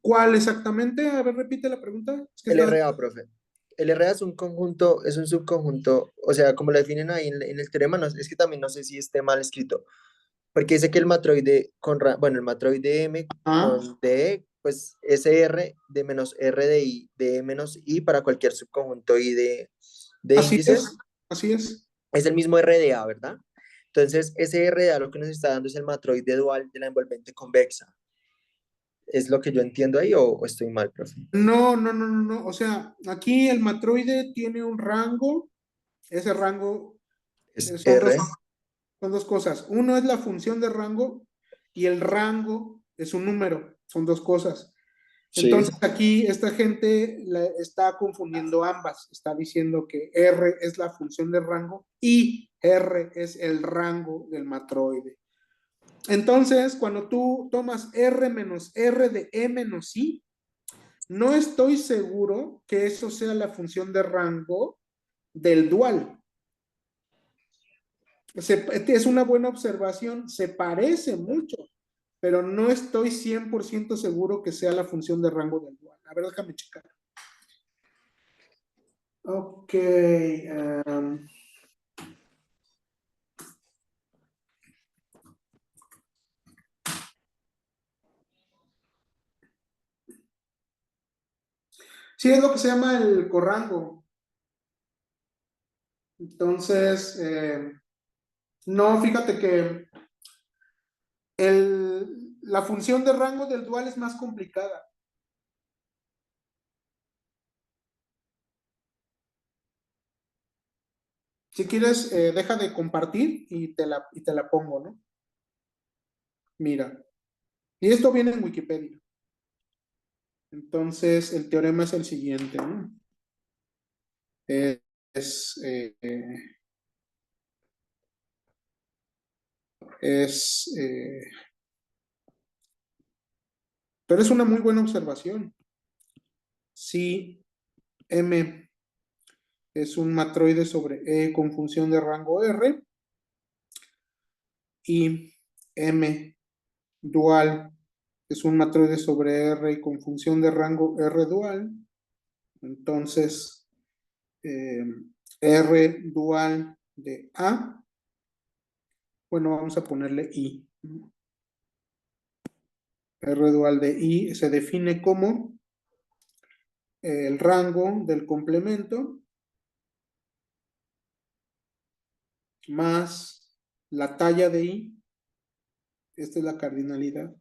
¿Cuál exactamente? A ver, repite la pregunta. Es que El está... RA, profe. El RA es un conjunto, es un subconjunto, o sea, como lo definen ahí en el teorema, es que también no sé si esté mal escrito, porque dice que el matroide bueno, el matroide M Ah, con DE, pues SR de menos R de I, de E menos I para cualquier subconjunto I de así es. índices, Así es. es el mismo RDA, ¿verdad? Entonces, ese RDA lo que nos está dando es el matroide dual de la envolvente convexa. ¿Es lo que yo entiendo ahí o estoy mal, profe? No, no, no, no, no. O sea, aquí el matroide tiene un rango. Ese rango Es son R. son dos cosas. Uno es la función de rango y el rango es un número. Son dos cosas. Sí. Entonces aquí esta gente está confundiendo ambas. Está diciendo que R es la función de rango y R es el rango del matroide. Entonces, cuando tú tomas R menos R de E menos I, no estoy seguro que eso sea la función de rango del dual. Es una buena observación, se parece mucho, pero no estoy 100% seguro que sea la función de rango del dual. A ver, déjame checar. Ok. Sí, es lo que se llama el corrango. Entonces, no, fíjate que la función de rango del dual es más complicada. Si quieres, deja de compartir y te la pongo, ¿no? Mira. Y esto viene en Wikipedia. Entonces, el teorema es el siguiente, ¿no? Es, eh, es, pero es una muy buena observación. Si M es un matroide sobre E con función de rango R y M dual es un matroide sobre R y con función de rango R dual, entonces R dual de A, bueno, vamos a ponerle I. R dual de I se define como el rango del complemento más la talla de I, esta es la cardinalidad,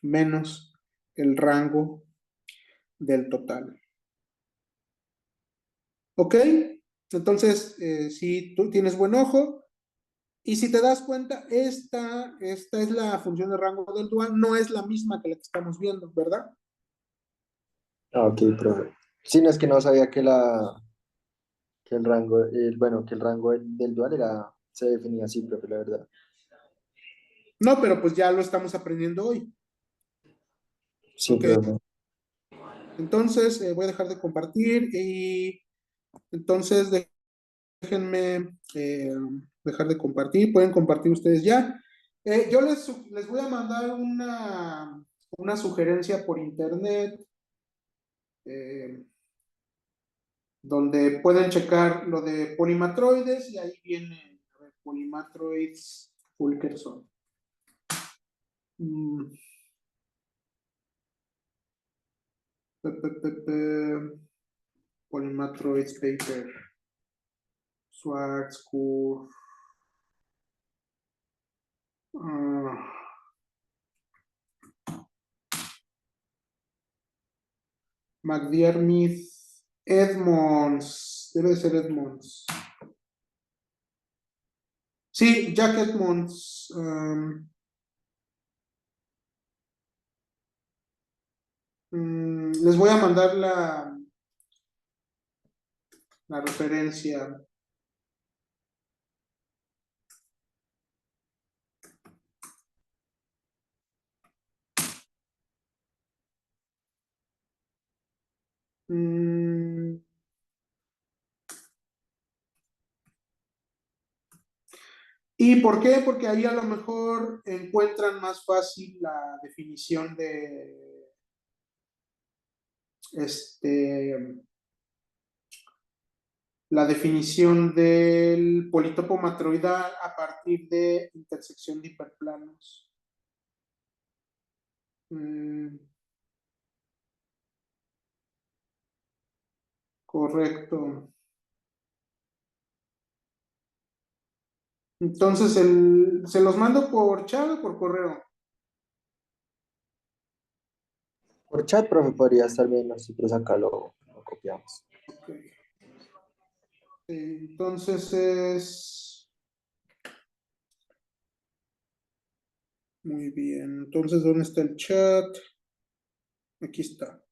menos el rango del total. ¿Ok? Entonces, si tú tienes buen ojo, y si te das cuenta, esta es la función de rango del dual, no es la misma que la que estamos viendo, ¿verdad? Ah, ok, profe. Sí, no es que no sabía que el rango, bueno, que el rango del dual se definía así, profe, la verdad. No, pero pues ya lo estamos aprendiendo hoy. Sí, Ok, profe. entonces voy a dejar de compartir y entonces déjenme dejar de compartir, pueden compartir ustedes ya. Yo les voy a mandar una sugerencia por internet eh, donde pueden checar lo de polimatroides y ahí viene a ver, polimatroids Fulkerson. Mm, Polimatroids paper. Schwartz, Kurz. McDiarmid, Edmonds, debe de ser Edmonds. Sí, Jack Edmonds. Les voy a mandar la referencia. Mm, ¿Y por qué? Porque ahí a lo mejor encuentran más fácil la definición de la definición del politopo matroidal a partir de intersección de hiperplanos. Correcto. Entonces, ¿se los mando por chat o por correo? Por chat, profe, podría estar bien, nosotros acá lo copiamos. Ok. Entonces es... Muy bien. Entonces, ¿dónde está el chat? Aquí está.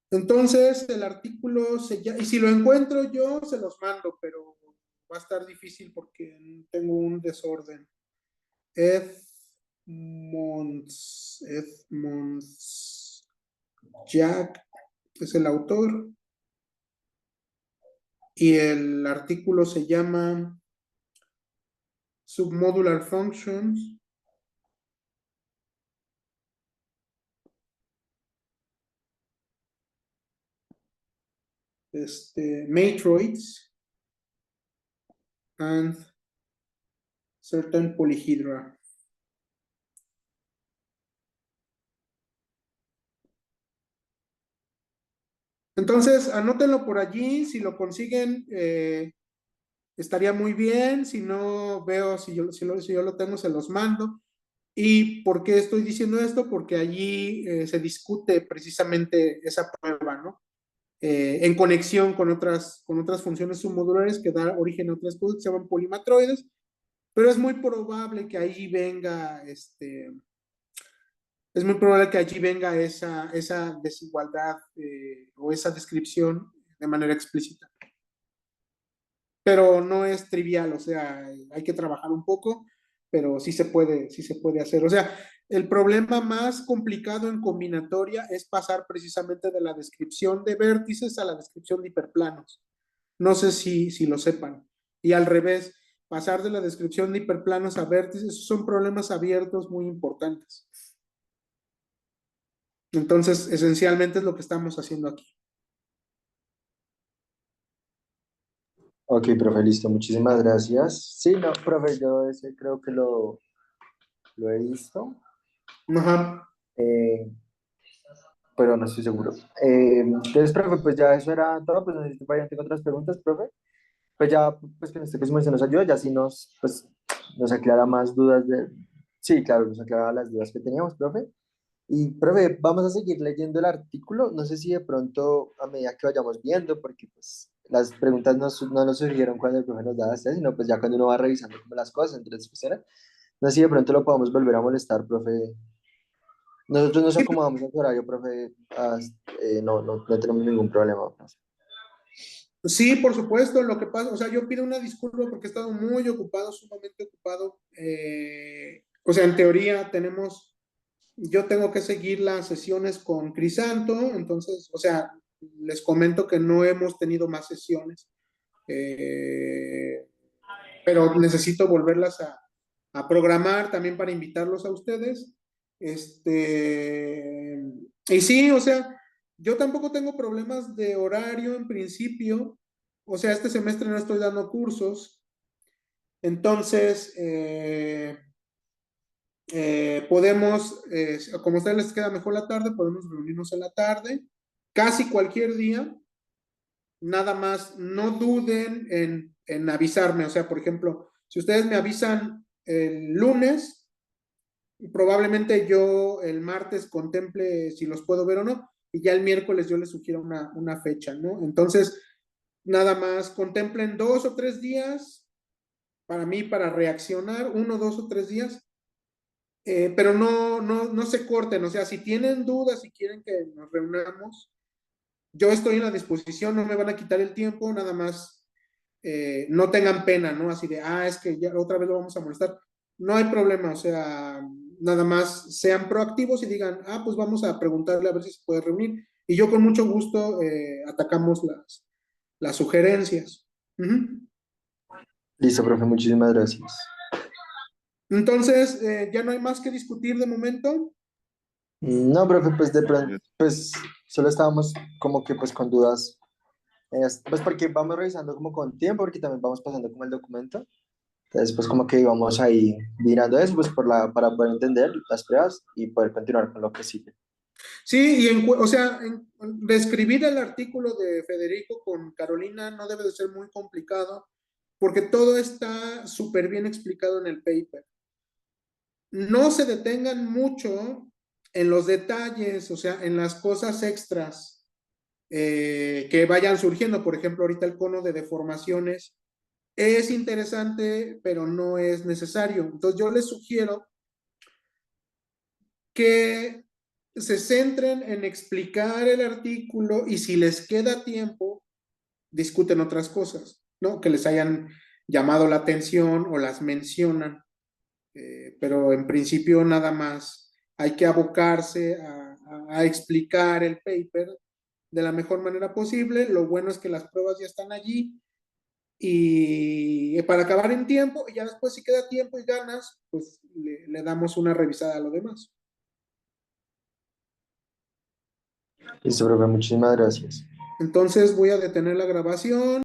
Entonces, el artículo y si lo encuentro yo, se los mando, pero va a estar difícil porque tengo un desorden. Edmonds Jack es el autor y el artículo se llama Submodular Functions. Matroids and certain polyhedra. Entonces, anótenlo por allí, si lo consiguen, estaría muy bien, si no veo, si yo lo tengo, se los mando. ¿Y por qué estoy diciendo esto? Porque allí se discute precisamente esa prueba, ¿no? en conexión con otras funciones submodulares que da origen a otras cosas que se llaman polimatroides, pero es muy probable que allí venga, es muy probable que allí venga esa desigualdad o esa descripción de manera explícita. Pero no es trivial, o sea, hay que trabajar un poco, pero sí se puede hacer. O sea, el problema más complicado en combinatoria es pasar precisamente de la descripción de vértices a la descripción de hiperplanos. No sé si lo sepan. Y al revés, pasar de la descripción de hiperplanos a vértices son problemas abiertos muy importantes. Entonces, esencialmente es lo que estamos haciendo aquí. Ok, profe, listo, muchísimas gracias. Sí, no, profe, yo ese creo que lo he visto, Ajá. eh, pero no estoy seguro. Entonces, profe, pues ya eso era todo, pues no sé si vayan, tengo otras preguntas, profe. Pues ya, pues que en este caso se nos ayuda, ya sí pues, nos aclara más dudas de... Sí, claro, nos aclara las dudas que teníamos, profe. Y, profe, vamos a seguir leyendo el artículo. No sé si de pronto, a medida que vayamos viendo, porque pues las preguntas no nos surgieron cuando el profe nos daba este, sino pues ya cuando uno va revisando como las cosas entre las discusiones. No sé si de pronto lo podamos volver a molestar, profe. Nosotros nos acomodamos en su horario, profe. No tenemos ningún problema, profe. Sí, por supuesto, lo que pasa, o sea, yo pido una disculpa porque he estado muy ocupado, sumamente ocupado. O sea, en teoría yo tengo que seguir las sesiones con Crisanto, entonces, o sea, les comento que no hemos tenido más sesiones, eh, pero necesito volverlas a programar también para invitarlos a ustedes. Y sí, o sea, yo tampoco tengo problemas de horario en principio. O sea, este semestre no estoy dando cursos. Entonces, podemos, como a ustedes les queda mejor la tarde, podemos reunirnos en la tarde, casi cualquier día. Nada más, no duden en avisarme. O sea, por ejemplo, si ustedes me avisan el lunes, probablemente yo el martes contemple si los puedo ver o no, y ya el miércoles yo les sugiero una fecha, ¿no? Entonces, nada más contemplen 2 o 3 días para mí para reaccionar, 1, 2 o 3 días, pero no se corten, o sea, si tienen dudas, si quieren que nos reunamos, yo estoy en la disposición, no me van a quitar el tiempo, nada más no tengan pena, ¿no? Así de, es que ya otra vez lo vamos a molestar. No hay problema, o sea, nada más sean proactivos y digan, pues vamos a preguntarle a ver si se puede reunir. Y yo con mucho gusto atacamos las sugerencias. Ujú. Listo, profe, muchísimas gracias. Entonces, ya no hay más que discutir de momento. No, profe, pues de pronto, pues solo estábamos como que pues con dudas, pues porque vamos revisando como con tiempo, porque también vamos pasando como el documento, entonces pues como que íbamos ahí mirando eso, pues para poder entender las pruebas y poder continuar con lo que sigue. Sí, o sea, describir el artículo de Federico con Carolina no debe de ser muy complicado, porque todo está súper bien explicado en el paper. No se detengan mucho en los detalles, o sea, en las cosas extras que vayan surgiendo. Por ejemplo, ahorita el cono de deformaciones es interesante, pero no es necesario. Entonces yo les sugiero que se centren en explicar el artículo y si les queda tiempo, discuten otras cosas, ¿no? Que les hayan llamado la atención o las mencionan. Pero en principio nada más hay que abocarse a explicar el paper de la mejor manera posible. Lo bueno es que las pruebas ya están allí y para acabar en tiempo, y ya después si queda tiempo y ganas, pues le damos una revisada a lo demás. Listo, profe, muchísimas gracias. Entonces voy a detener la grabación.